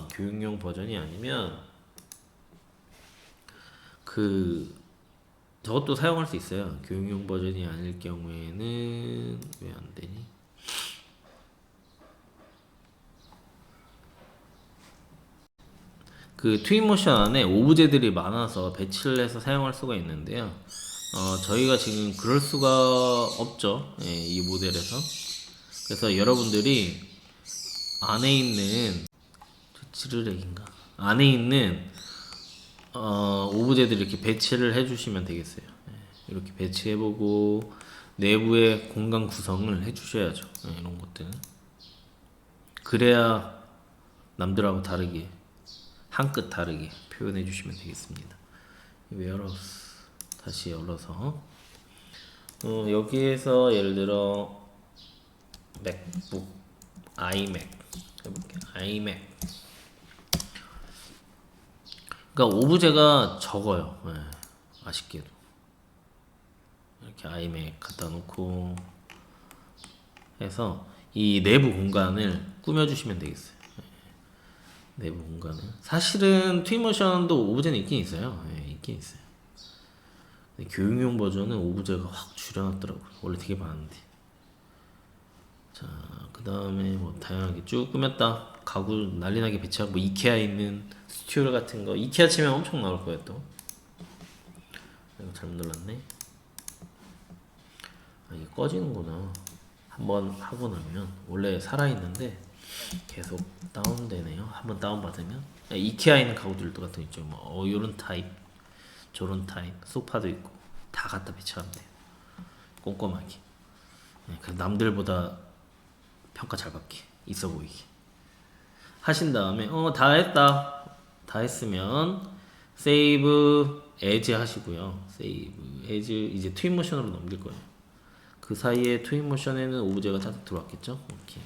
저것도 사용할 수 있어요. 교육용 버전이 아닐 경우에는 왜 안 되니? 그 트윈모션 안에 오브제들이 많아서 배치를 해서 사용할 수가 있는데요. 저희가 지금 그럴 수가 없죠. 이 모델에서. 그래서 여러분들이 안에 있는 찌르렉인가? 안에 있는 오브제들 이렇게 배치를 해주시면 되겠어요. 이렇게 배치해보고 내부의 공간 구성을 해주셔야죠. 이런 것들. 그래야 남들하고 다르게 한 끗 다르게 표현해 주시면 되겠습니다. 웨어하우스 다시 열어서 여기에서 예를 들어 맥북 아이맥 해볼게요. 아이맥. 그러니까 오브제가 적어요. 아쉽게도 이렇게 아이맥 갖다 놓고 해서 이 내부 공간을 꾸며주시면 되겠어요. 내부 공간은 사실은 트윈모션도 오브제는 있긴 있어요. 있긴 있어요. 근데 교육용 버전은 오브제가 확 줄여놨더라고요. 원래 되게 많은데. 자, 그 다음에 뭐 다양하게 쭉 꾸몄다. 가구 난리나게 배치하고 뭐 이케아 있는 스튜디오 같은 거 이케아 치면 엄청 나올 거예요 또. 이거 잘못 눌렀네. 이게 꺼지는구나. 한번 하고 나면 원래 살아있는데 계속 다운되네요. 한번 다운받으면 이케아 있는 가구들도 같은 거 있죠. 뭐 요런 타입 저런 타입 소파도 있고 다 갖다 배치하면 돼요. 꼼꼼하게. 그래서 남들보다 평가 잘 받게 있어 보이게 하신 다음에 다 했다. 다 했으면 세이브 에즈 하시고요. 세이브 에즈 이제 트윈모션으로 넘길 거예요. 그 사이에 트윈모션에는 오브제가 다 들어왔겠죠. 오케이.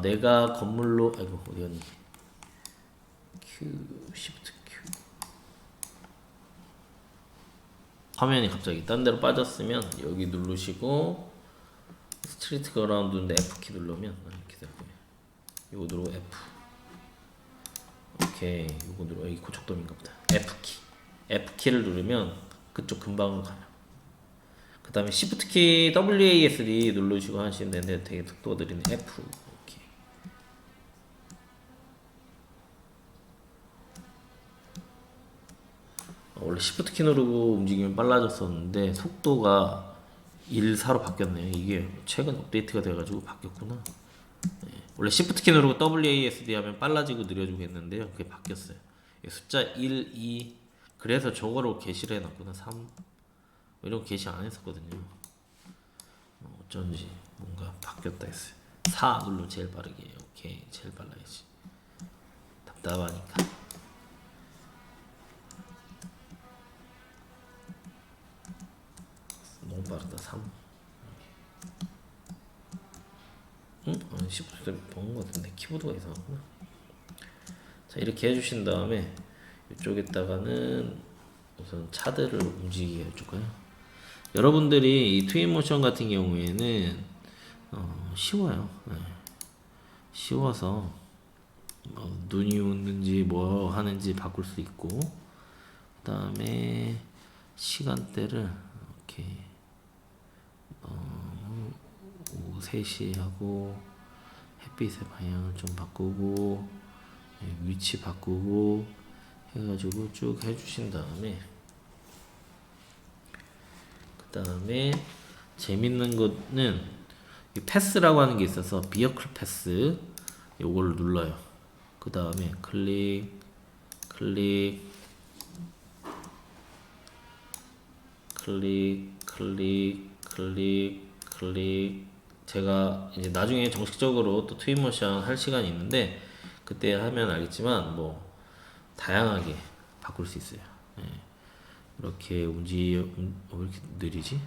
내가 건물로 아이고 어디였니? Q Shift Q. 화면이 갑자기 딴 데로 빠졌으면 여기 누르시고 스트리트 그라운드인데 F키 누르면 이렇게 될 거예요. 이거 누르고 F. 오케이. 이거 누르고 여기 고척돔인가 보다. F키. F키를 누르면 그쪽 금방으로 가요. 그 다음에 Shift키 WASD 누르시고 하시면 되는데 되게 속도가 느린 F. 원래 Shift 키 누르고 움직이면 빨라졌었는데 속도가 1, 4로 바뀌었네요. 이게 최근 업데이트가 돼가지고 바뀌었구나. 원래 Shift 키 누르고 WASD 하면 빨라지고 느려지고 했는데요. 그게 바뀌었어요. 숫자 1, 2 그래서 저거로 게시를 해놨구나. 3 이런 거 게시 안 했었거든요. 어쩐지 뭔가 바뀌었다 했어요. 4 눌러 제일 빠르게. 오케이 제일 빨라야지. 답답하니까. 너무 빠르다. 3 응? 아니 10분 본것 같은데 키보드가 이상하구나. 자 이렇게 해주신 다음에 이쪽에다가는 우선 차들을 움직이게 해줄까요? 여러분들이 이 트윈모션 같은 경우에는 쉬워요. 네. 쉬워서 눈이 오는지 뭐 하는지 바꿀 수 있고 그 다음에 시간대를 이렇게 오후 3시 하고 햇빛의 방향을 좀 바꾸고 위치 바꾸고 해가지고 쭉 해주신 다음에 그 다음에 재밌는 거는 이 패스라고 하는 게 있어서 비어클 패스 요걸 눌러요. 그 다음에 클릭 클릭 클릭 클릭 클릭 클릭 제가 이제 나중에 정식적으로 또 트윈모션 할 시간이 있는데 그때 하면 알겠지만 뭐 다양하게 바꿀 수 있어요. 예. 이렇게 왜 이렇게 느리지?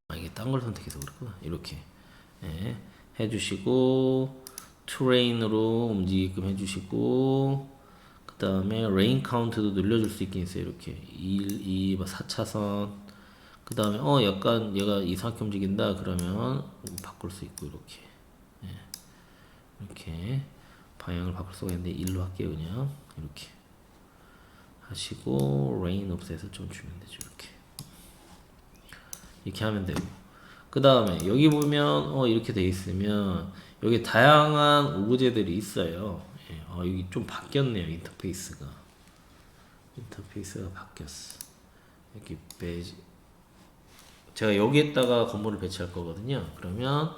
아 이게 딴 걸 선택해서 그렇구나. 이렇게 예. 해주시고 트레인으로 움직이게끔 해주시고 그 다음에 레인 카운트도 늘려줄 수 있긴 있어요. 이렇게 1, 2, 4차선 그 다음에 약간 얘가 이상하게 움직인다 그러면 바꿀 수 있고 이렇게 이렇게 방향을 바꿀 수가 있는데 일로 할게요. 그냥 이렇게 하시고 레인 옵셋을 좀 주면 되죠. 이렇게 하면 되고 그 다음에 여기 보면 이렇게 돼 있으면 여기 다양한 오브제들이 있어요. 예, 여기 좀 바뀌었네요. 인터페이스가 바뀌었어. 여기 베이지 제가 여기에다가 건물을 배치할 거거든요. 그러면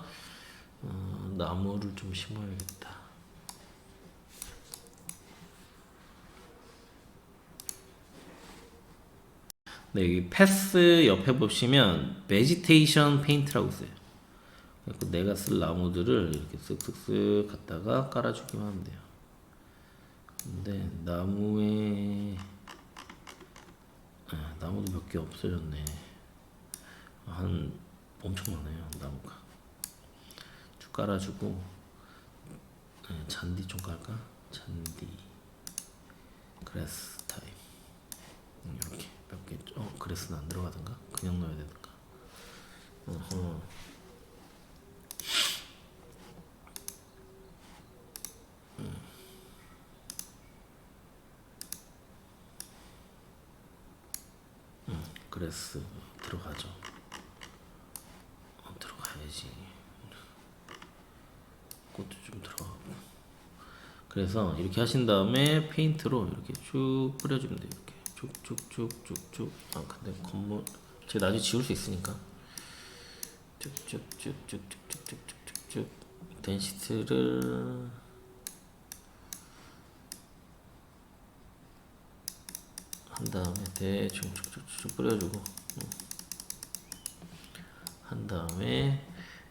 나무를 좀 심어야겠다. 네, 여기 패스 옆에 보시면 베지테이션 페인트라고 있어요. 그래서 내가 쓸 나무들을 이렇게 쓱쓱쓱 갖다가 깔아주기만 하면 돼요. 근데 나무도 몇 개 없어졌네. 엄청 많아요 나무가. 쭉 깔아주고 잔디 좀 깔까? 잔디 그래스 타입 이렇게 몇 개. 그래스는 안 들어가던가? 그냥 넣어야 되던가? 어허. 그래스 들어가죠. 들어가야지. 꽃도 좀 들어가고. 그래서 이렇게 하신 다음에 페인트로 이렇게 쭉 뿌려주면 돼요. 이렇게 쭉쭉쭉쭉쭉. 근데 건물 제가 나중에 지울 수 있으니까 쭉쭉쭉쭉쭉쭉쭉쭉쭉 덴시트를 한 다음에 대충 쭉쭉쭉 뿌려주고 한 다음에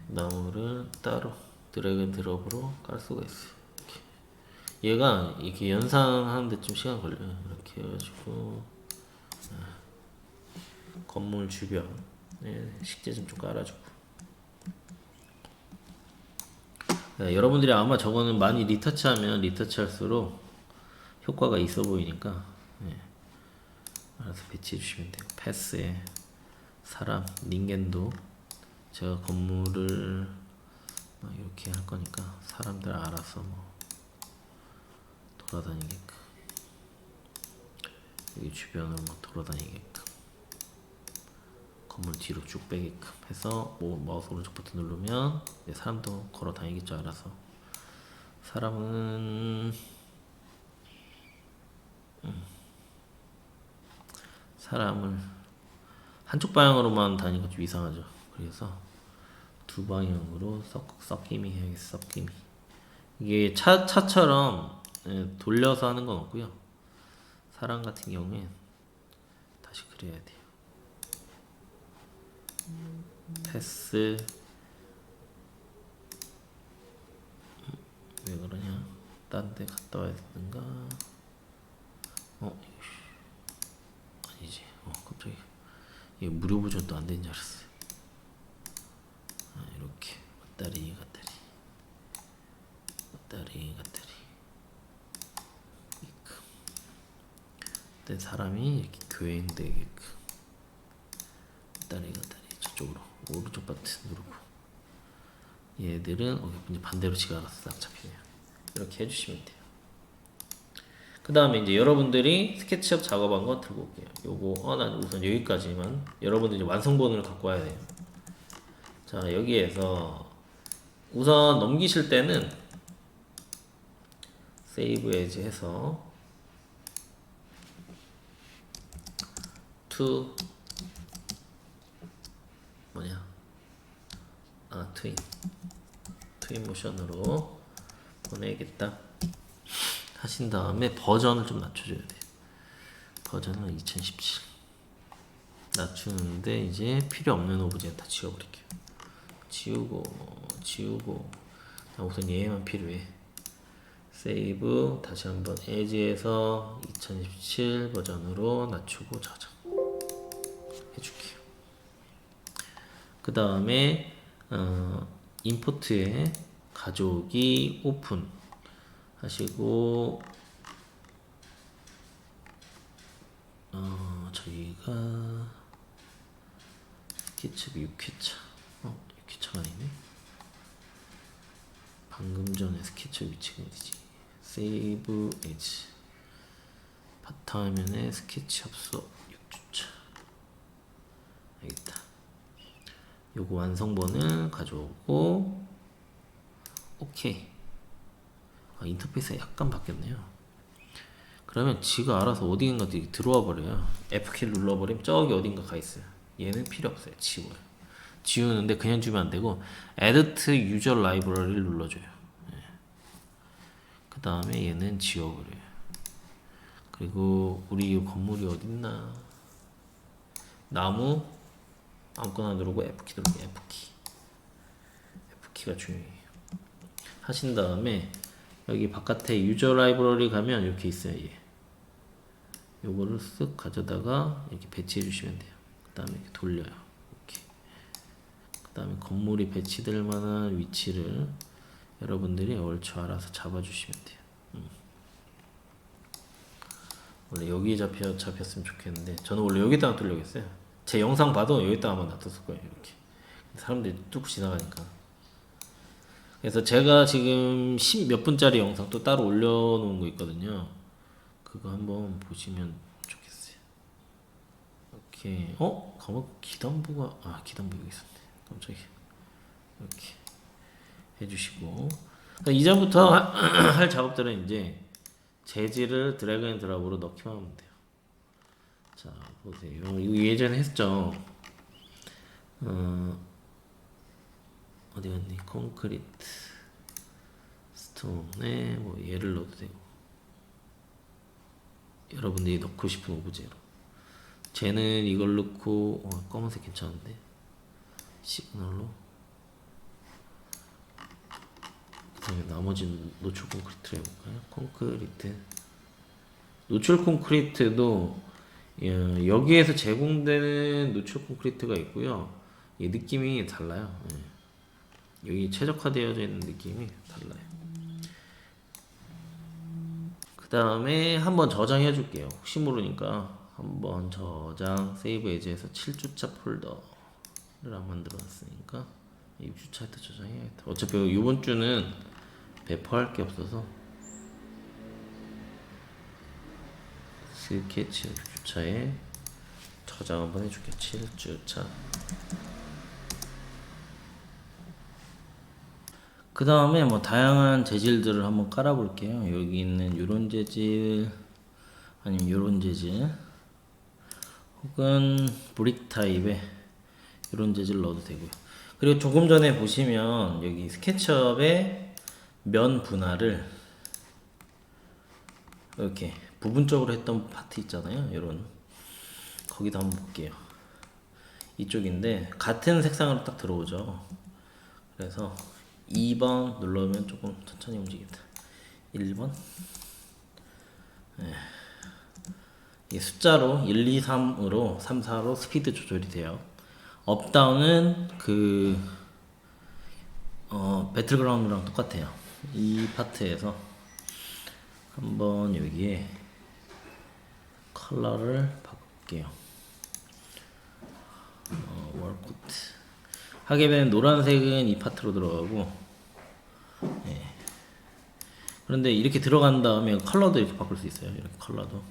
나무를 따로 드래그 앤 드롭으로 깔 수가 있어요. 얘가 이렇게 연상하는데 좀 시간 걸려요. 이렇게 해가지고 건물 주변에 식재 좀 깔아주고. 여러분들이 아마 저거는 많이 리터치하면 리터치할수록 효과가 있어 보이니까 알아서 배치해 주시면 돼요. 패스에 사람, 닌겐도 제가 건물을 이렇게 할 거니까 사람들 알아서 뭐 돌아다니게끔 여기 주변을 뭐 돌아다니게끔 건물 뒤로 쭉 빼게끔 해서 뭐 마우스 오른쪽 버튼 누르면 사람도 걸어 다니겠죠. 알아서. 사람을 한쪽 방향으로만 다니니까 좀 이상하죠. 그래서 두 방향으로 섞임이 해야겠어. 섞임이. 이게 차처럼 돌려서 하는 건 없고요. 사람 같은 경우엔 다시 그려야 돼요. 패스. 왜 그러냐? 딴 데 갔다 와야 되는가? 아니지. 갑자기 이게 무료 버전도 안 되는 줄 알았어요. 이렇게 왔다리 갔다리 왔다리 갔다리. 근데 사람이 이렇게 교회인데 이게끔 왔다리 갔다리 저쪽으로 오른쪽 버튼 누르고, 얘들은 이제 반대로 지가 알아서 딱 잡히네요. 이렇게 해주시면 돼요. 그 다음에 이제 여러분들이 스케치업 작업한 거 들고 올게요. 요거 난 우선 여기까지만. 여러분들 이제 완성본을 갖고 와야 돼요. 자, 여기에서 우선 넘기실 때는 세이브 에즈 해서 to 트윈 모션으로 보내겠다 하신 다음에 버전을 좀 낮춰줘야 돼요. 버전은 2017 낮추는데, 이제 필요 없는 오브제는 다 지워버릴게요. 지우고 우선 얘만 필요해. 세이브 다시 한번 에지에서 2017 버전으로 낮추고 저장 해줄게요. 그 다음에 임포트에 가족이 오픈 하시고, 저희가 스케치북 6회차 6회차가 아니네. 방금 전에 스케치북 위치가 어디지? 세이브 에즈 바탕화면에 스케치업 수업 6주차. 알겠다. 요거 완성본을 가져오고, 오케이. 인터페이스가 약간 바뀌었네요. 그러면 지가 알아서 어딘가 들어와 버려요. F키를 눌러버리면 저기 어딘가 가 있어요. 얘는 필요 없어요. 지워요. 지우는데 그냥 주면 안 되고 Add to User Library를 눌러줘요. 그 다음에 얘는 지워버려요. 그리고 우리 이 건물이 어딨나? 나무 아무거나 누르고 F키 누르고 F키가 중요해요. 하신 다음에 여기 바깥에 유저 라이브러리 가면 이렇게 있어요. 얘. 요거를 쓱 가져다가 이렇게 배치해 주시면 돼요. 그 다음에 이렇게 돌려요. 이렇게. 그 다음에 건물이 배치될 만한 위치를 여러분들이 얼추 알아서 잡아주시면 돼요. 원래 여기에 잡혔으면 좋겠는데, 저는 원래 여기다가 두려겠어요. 제 영상 봐도 여기다가 아마 놔뒀을 거예요. 이렇게. 사람들이 뚝 지나가니까. 그래서 제가 지금 10몇 분짜리 영상 또 따로 올려놓은 거 있거든요. 그거 한번 보시면 좋겠어요. 이렇게 가만 기단부가 기단부 여기 있었네. 깜짝이야. 이렇게 해주시고, 이전부터 할 작업들은 이제 재질을 드래그 앤 드랍으로 넣기만 하면 돼요. 자, 보세요. 이거 예전에 했죠. 어디 갔니? 콘크리트 스톤에 뭐 얘를 넣어도 되고, 여러분들이 넣고 싶은 오브제로. 쟤는 이걸 넣고 검은색 괜찮은데 시그널로. 그 다음에 나머지는 노출 콘크리트로 해볼까요? 콘크리트 노출 콘크리트도 여기에서 제공되는 노출 콘크리트가 있고요. 이 느낌이 달라요. 여기 최적화되어져 있는 느낌이 달라요. 그 다음에 한번 저장해 줄게요. 혹시 모르니까 한번 저장. 세이브 에즈에서 7주차 폴더를 안 만들어 놨으니까 6주차에다 저장해야겠다. 어차피 이번 주는 배포할 게 없어서 스케치 6주차에 저장 한번 해줄게. 7주차. 그 다음에 뭐 다양한 재질들을 한번 깔아 볼게요. 여기 있는 요런 재질, 아니면 요런 재질, 혹은 브릭 타입의 요런 재질 넣어도 되고요. 그리고 조금 전에 보시면 여기 스케치업의 면 분할을 이렇게 부분적으로 했던 파트 있잖아요. 이런 거기도 한번 볼게요. 이쪽인데 같은 색상으로 딱 들어오죠. 그래서 2번 눌러면 조금 천천히 움직입니다. 1번 이게 숫자로 1, 2, 3으로 3, 4로 스피드 조절이 돼요. 업다운은 배틀그라운드랑 똑같아요. 이 파트에서 한번 여기에 컬러를 바꿀게요. 월코트 하게 되면 노란색은 이 파트로 들어가고, 예. 그런데 이렇게 들어간 다음에 컬러도 이렇게 바꿀 수 있어요. 이렇게 컬러도.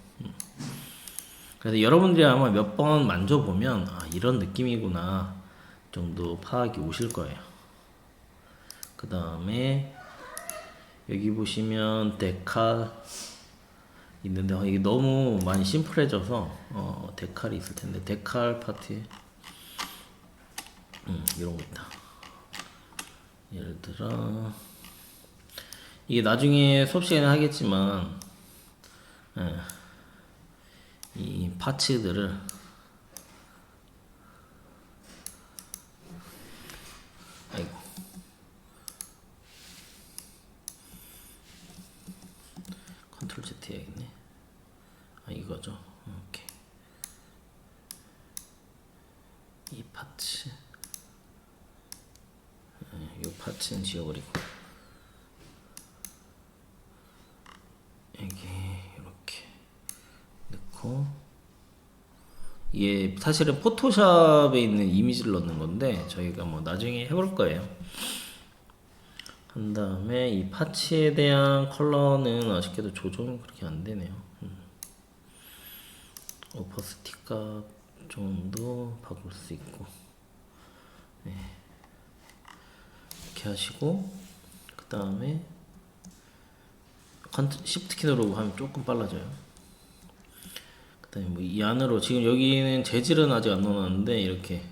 그래서 여러분들이 아마 몇 번 만져보면 이런 느낌이구나 정도 파악이 오실 거예요. 그 다음에 여기 보시면 데칼 있는데 이게 너무 많이 심플해져서 데칼이 있을 텐데 데칼 파트에 이런 거 있다. 예를 들어 이게 나중에 수업 시간에 하겠지만 이 파츠들을 아이고 컨트롤 Z 해야겠네. 이거죠. 오케이. 이 파츠 이 파츠는 지워버리고 여기 이렇게 넣고, 이게 사실은 포토샵에 있는 이미지를 넣는 건데 저희가 뭐 나중에 해볼 거예요. 한 다음에 이 파츠에 대한 컬러는 아쉽게도 조정이 그렇게 안 되네요. 오퍼시티 값 정도 바꿀 수 있고, 네. 이렇게 하시고, 그 다음에 Shift 키 누르고 하면 조금 빨라져요. 그 다음에 뭐 이 안으로 지금 여기는 재질은 아직 안 넣어놨는데 이렇게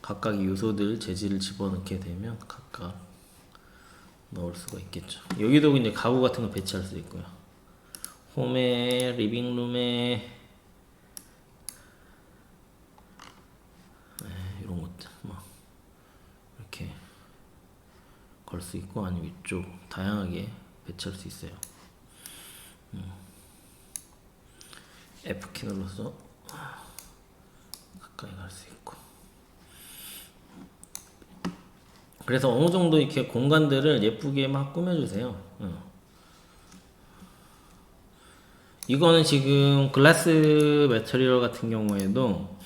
각각의 요소들 재질을 집어넣게 되면 각각 넣을 수가 있겠죠. 여기도 이제 가구 같은 거 배치할 수 있고요. 홈에, 리빙룸에 이런 것들 뭐 이렇게 걸 수 있고, 아니면 이쪽 다양하게 배치할 수 있어요. F키 눌러서 가까이 갈 수 있고. 그래서 어느 정도 이렇게 공간들을 예쁘게 막 꾸며주세요. 이거는 지금 글라스 매터리얼 같은 경우에도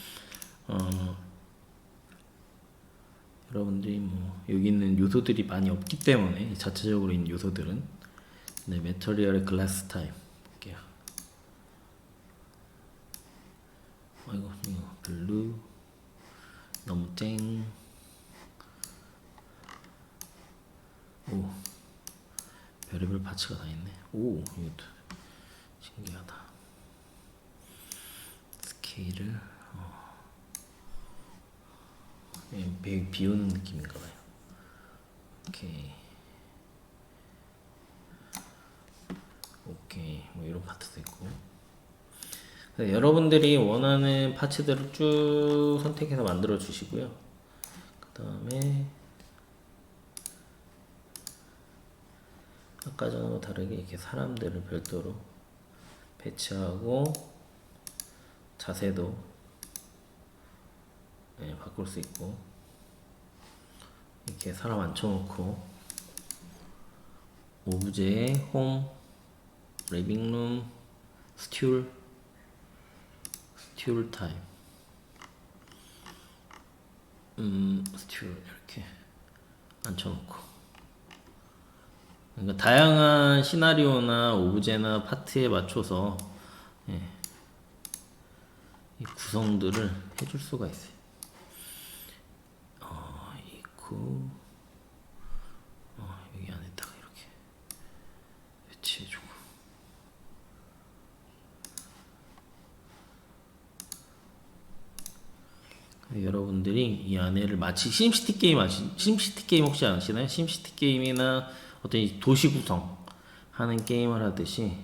여러분들이 뭐 여기 있는 요소들이 많이 없기 때문에 자체적으로 있는 요소들은, 네, 매터리얼의 글라스 타입 볼게요. 아이고 이거 블루 너무 쨍. 오, 별의별 파츠가 다 있네. 오, 이것도 신기하다. 스케일을 비우는 느낌인가봐요. 오케이 뭐 이런 파트도 있고. 여러분들이 원하는 파츠들을 쭉 선택해서 만들어 주시고요. 그 다음에 아까 전과 다르게 이렇게 사람들을 별도로 배치하고 자세도 바꿀 수 있고, 이렇게 사람 앉혀놓고 오브제, 홈, 리빙룸, 스튜얼 타임, 스튜얼 이렇게 앉혀놓고, 그러니까 다양한 시나리오나 오브제나 파트에 맞춰서 이 구성들을 해줄 수가 있어요. 있고, 여기 안에다가 이렇게 배치해주고, 여러분들이 이 안에를 마치 심시티 게임 심시티 게임 혹시 아시나요? 심시티 게임이나 어떤 이 도시 구성 하는 게임을 하듯이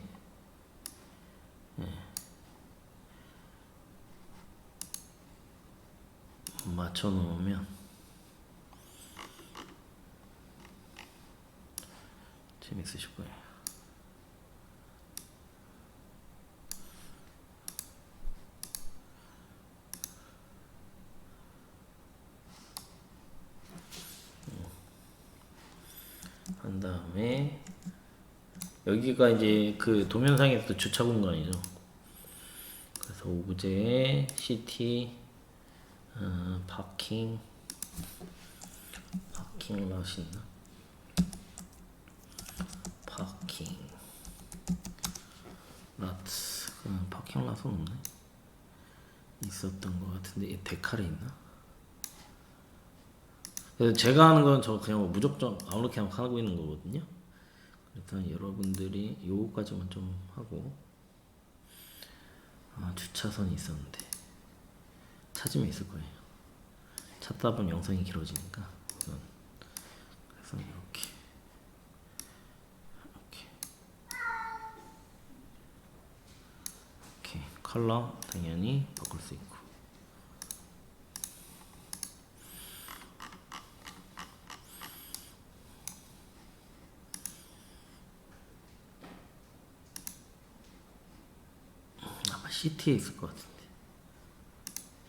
맞춰 놓으면 재밌으실 거예요. 한 다음에 여기가 이제 그 도면상에서 주차 공간이죠. 그래서 오브제에 시티 파킹 럿이 있나? 파킹 럿 파킹 럿은 없네. 있었던 것 같은데 얘 데칼에 있나? 그래서 제가 하는 건 저 그냥 무조건 아무렇게 하고 있는 거거든요. 일단 여러분들이 요거까지만 좀 하고 주차선이 있었는데 찾으면 있을 거예요. 찾다 보면 영상이 길어지니까 그래서 이렇게 컬러 당연히 바꿀 수 있고 아마 CT에 있을 것 같은데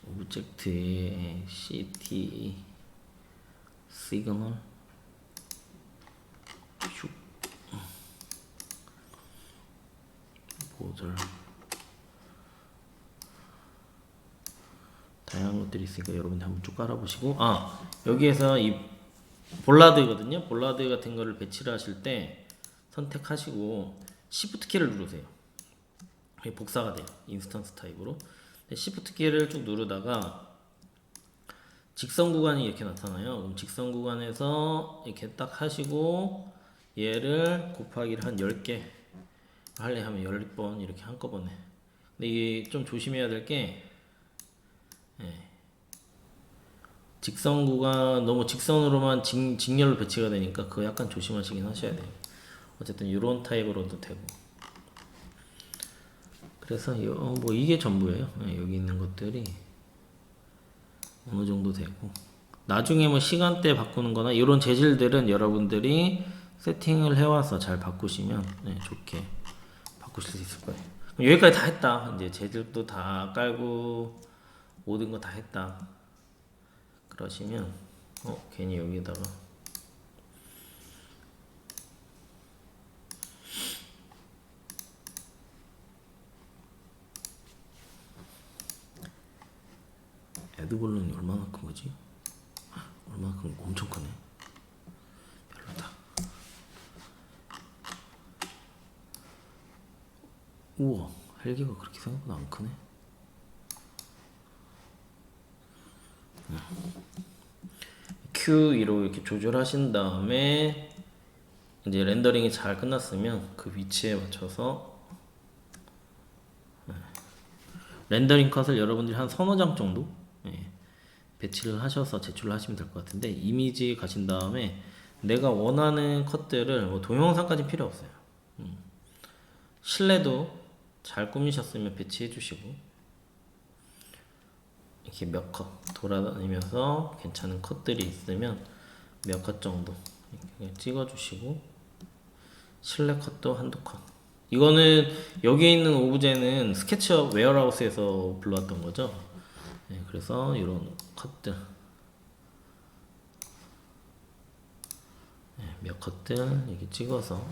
오브젝트에 CT 시그널 슉 보절 다양한 것들이 있으니까 여러분들 한번 쭉 깔아보시고 여기에서 이 볼라드거든요. 볼라드 같은 거를 배치를 하실 때 선택하시고 Shift 키를 누르세요. 복사가 돼요. 인스턴스 타입으로. Shift 키를 쭉 누르다가 직선 구간이 이렇게 나타나요. 그럼 직선 구간에서 이렇게 딱 하시고 얘를 곱하기를 한 10개 할래 하면 10번 이렇게 한꺼번에. 근데 이게 좀 조심해야 될게 직선 구간 너무 직선으로만 직렬로 배치가 되니까 그거 약간 조심하시긴 하셔야 돼요. 어쨌든 이런 타입으로도 되고. 그래서 뭐 이게 전부예요. 여기 있는 것들이 어느 정도 되고 나중에 뭐 시간대 바꾸는 거나 이런 재질들은 여러분들이 세팅을 해와서 잘 바꾸시면 좋게 바꾸실 수 있을 거예요. 그럼 여기까지 다 했다. 이제 재질도 다 깔고 모든 거 다 했다. 그러시면 괜히 여기다가 에드볼론이 얼마나 큰 거지? 얼마나 큰 거? 엄청 크네. 별로다. 우와, 헬기가 그렇게 생각보다 안 크네. Q2로 이렇게 조절하신 다음에 이제 렌더링이 잘 끝났으면 그 위치에 맞춰서 렌더링 컷을 여러분들이 한 서너 장 정도 배치를 하셔서 제출을 하시면 될 것 같은데 이미지 가신 다음에 내가 원하는 컷들을 뭐 동영상까지 필요 없어요. 실내도 잘 꾸미셨으면 배치해 주시고 이렇게 몇 컷 돌아다니면서 괜찮은 컷들이 있으면 몇 컷 정도 이렇게 찍어 주시고 실내 컷도 한두 컷. 이거는 여기에 있는 오브제는 스케치업 웨어하우스에서 불러왔던 거죠. 그래서 이런 컷들 몇 컷들 이렇게 찍어서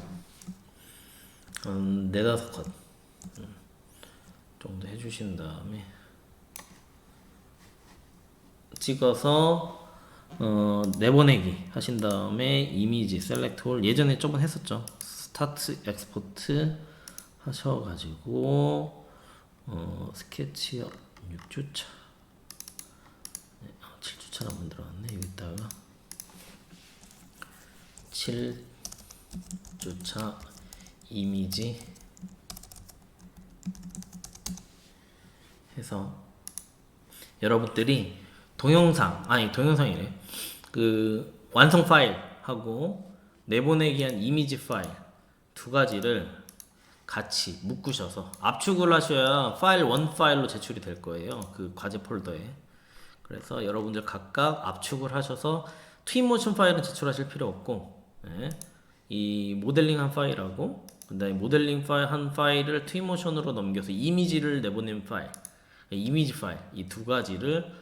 한 4-5컷 정도 해주신 다음에 찍어서 내보내기 하신 다음에 이미지 셀렉트 홀 예전에 저번 했었죠. 스타트 엑스포트 하셔가지고 스케치업 6주차 7주차를 한번 들어갔네. 여기다가 7주차 이미지 해서 여러분들이 동영상이래. 그 완성 파일하고 내보내기 한 이미지 파일 두 가지를 같이 묶으셔서 압축을 하셔야 파일 원 파일로 제출이 될 거예요. 그 과제 폴더에. 그래서 여러분들 각각 압축을 하셔서 트윈모션 파일은 제출하실 필요 없고, 예, 이 모델링한 파일하고 그다음에 모델링 파일 한 파일을 트윈모션으로 넘겨서 이미지를 내보낸 파일, 이미지 파일 이 두 가지를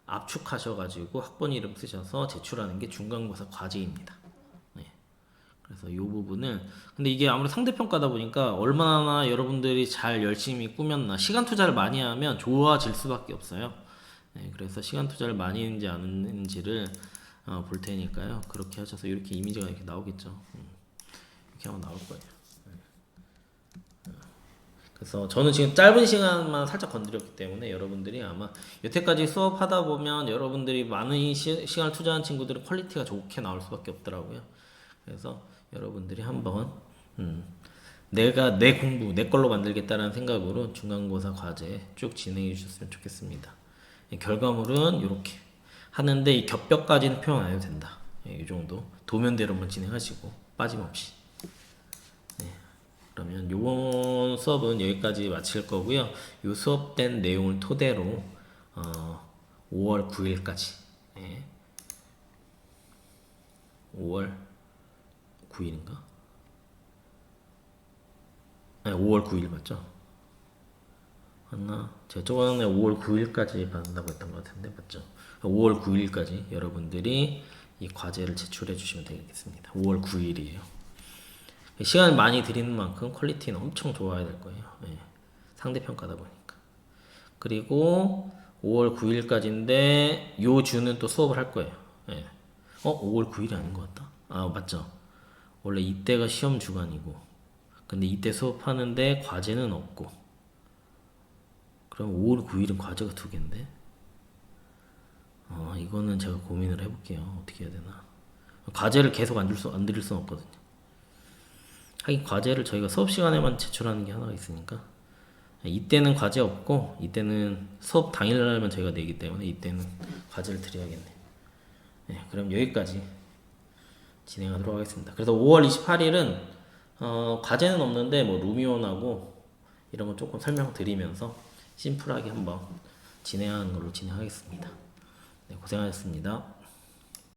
압축하셔가지고 학번 이름 쓰셔서 제출하는 게 중간고사 과제입니다. 네. 그래서 이 부분은 근데 이게 아무래도 상대평가다 보니까 얼마나 여러분들이 잘 열심히 꾸몄나 시간 투자를 많이 하면 좋아질 수밖에 없어요. 네, 그래서 시간 투자를 많이 했는지 안 했는지를 볼 테니까요. 그렇게 하셔서 이렇게 이미지가 이렇게 나오겠죠. 이렇게 하면 나올 거예요. 그래서 저는 지금 짧은 시간만 살짝 건드렸기 때문에 여러분들이 아마 여태까지 수업하다 보면 여러분들이 많은 시간을 투자한 친구들은 퀄리티가 좋게 나올 수밖에 없더라고요. 그래서 여러분들이 한번 내가 내 공부 내 걸로 만들겠다는 생각으로 중간고사 과제 쭉 진행해 주셨으면 좋겠습니다. 결과물은 이렇게 하는데 이 겹벽까지는 표현 안 해도 된다. 이 정도 도면대로만 진행하시고 빠짐없이. 그러면 이번 수업은 여기까지 마칠 거고요. 이 수업된 내용을 토대로 5월 9일까지 5월 9일인가? 네, 5월 9일 맞죠? 맞나? 제가 저번에 5월 9일까지 받는다고 했던 것 같은데 맞죠? 5월 9일까지 여러분들이 이 과제를 제출해 주시면 되겠습니다. 5월 9일이에요. 시간을 많이 드리는 만큼 퀄리티는 엄청 좋아야 될 거예요. 예. 상대평가다 보니까. 그리고 5월 9일까지인데 요 주는 또 수업을 할 거예요. 예. 5월 9일이 아닌 것 같다. 아 맞죠. 원래 이때가 시험 주간이고 근데 이때 수업하는데 과제는 없고 그럼 5월 9일은 과제가 두 개인데 이거는 제가 고민을 해볼게요. 어떻게 해야 되나. 과제를 계속 안 드릴 수는 없거든요. 하긴 과제를 저희가 수업 시간에만 제출하는 게 하나가 있으니까 이때는 과제 없고 이때는 수업 당일날만 저희가 내기 때문에 이때는 과제를 드려야겠네요. 네, 그럼 여기까지 진행하도록 하겠습니다. 그래서 5월 28일은 과제는 없는데 뭐 루미온하고 이런 거 조금 설명드리면서 심플하게 한번 진행하는 걸로 진행하겠습니다. 네, 고생하셨습니다.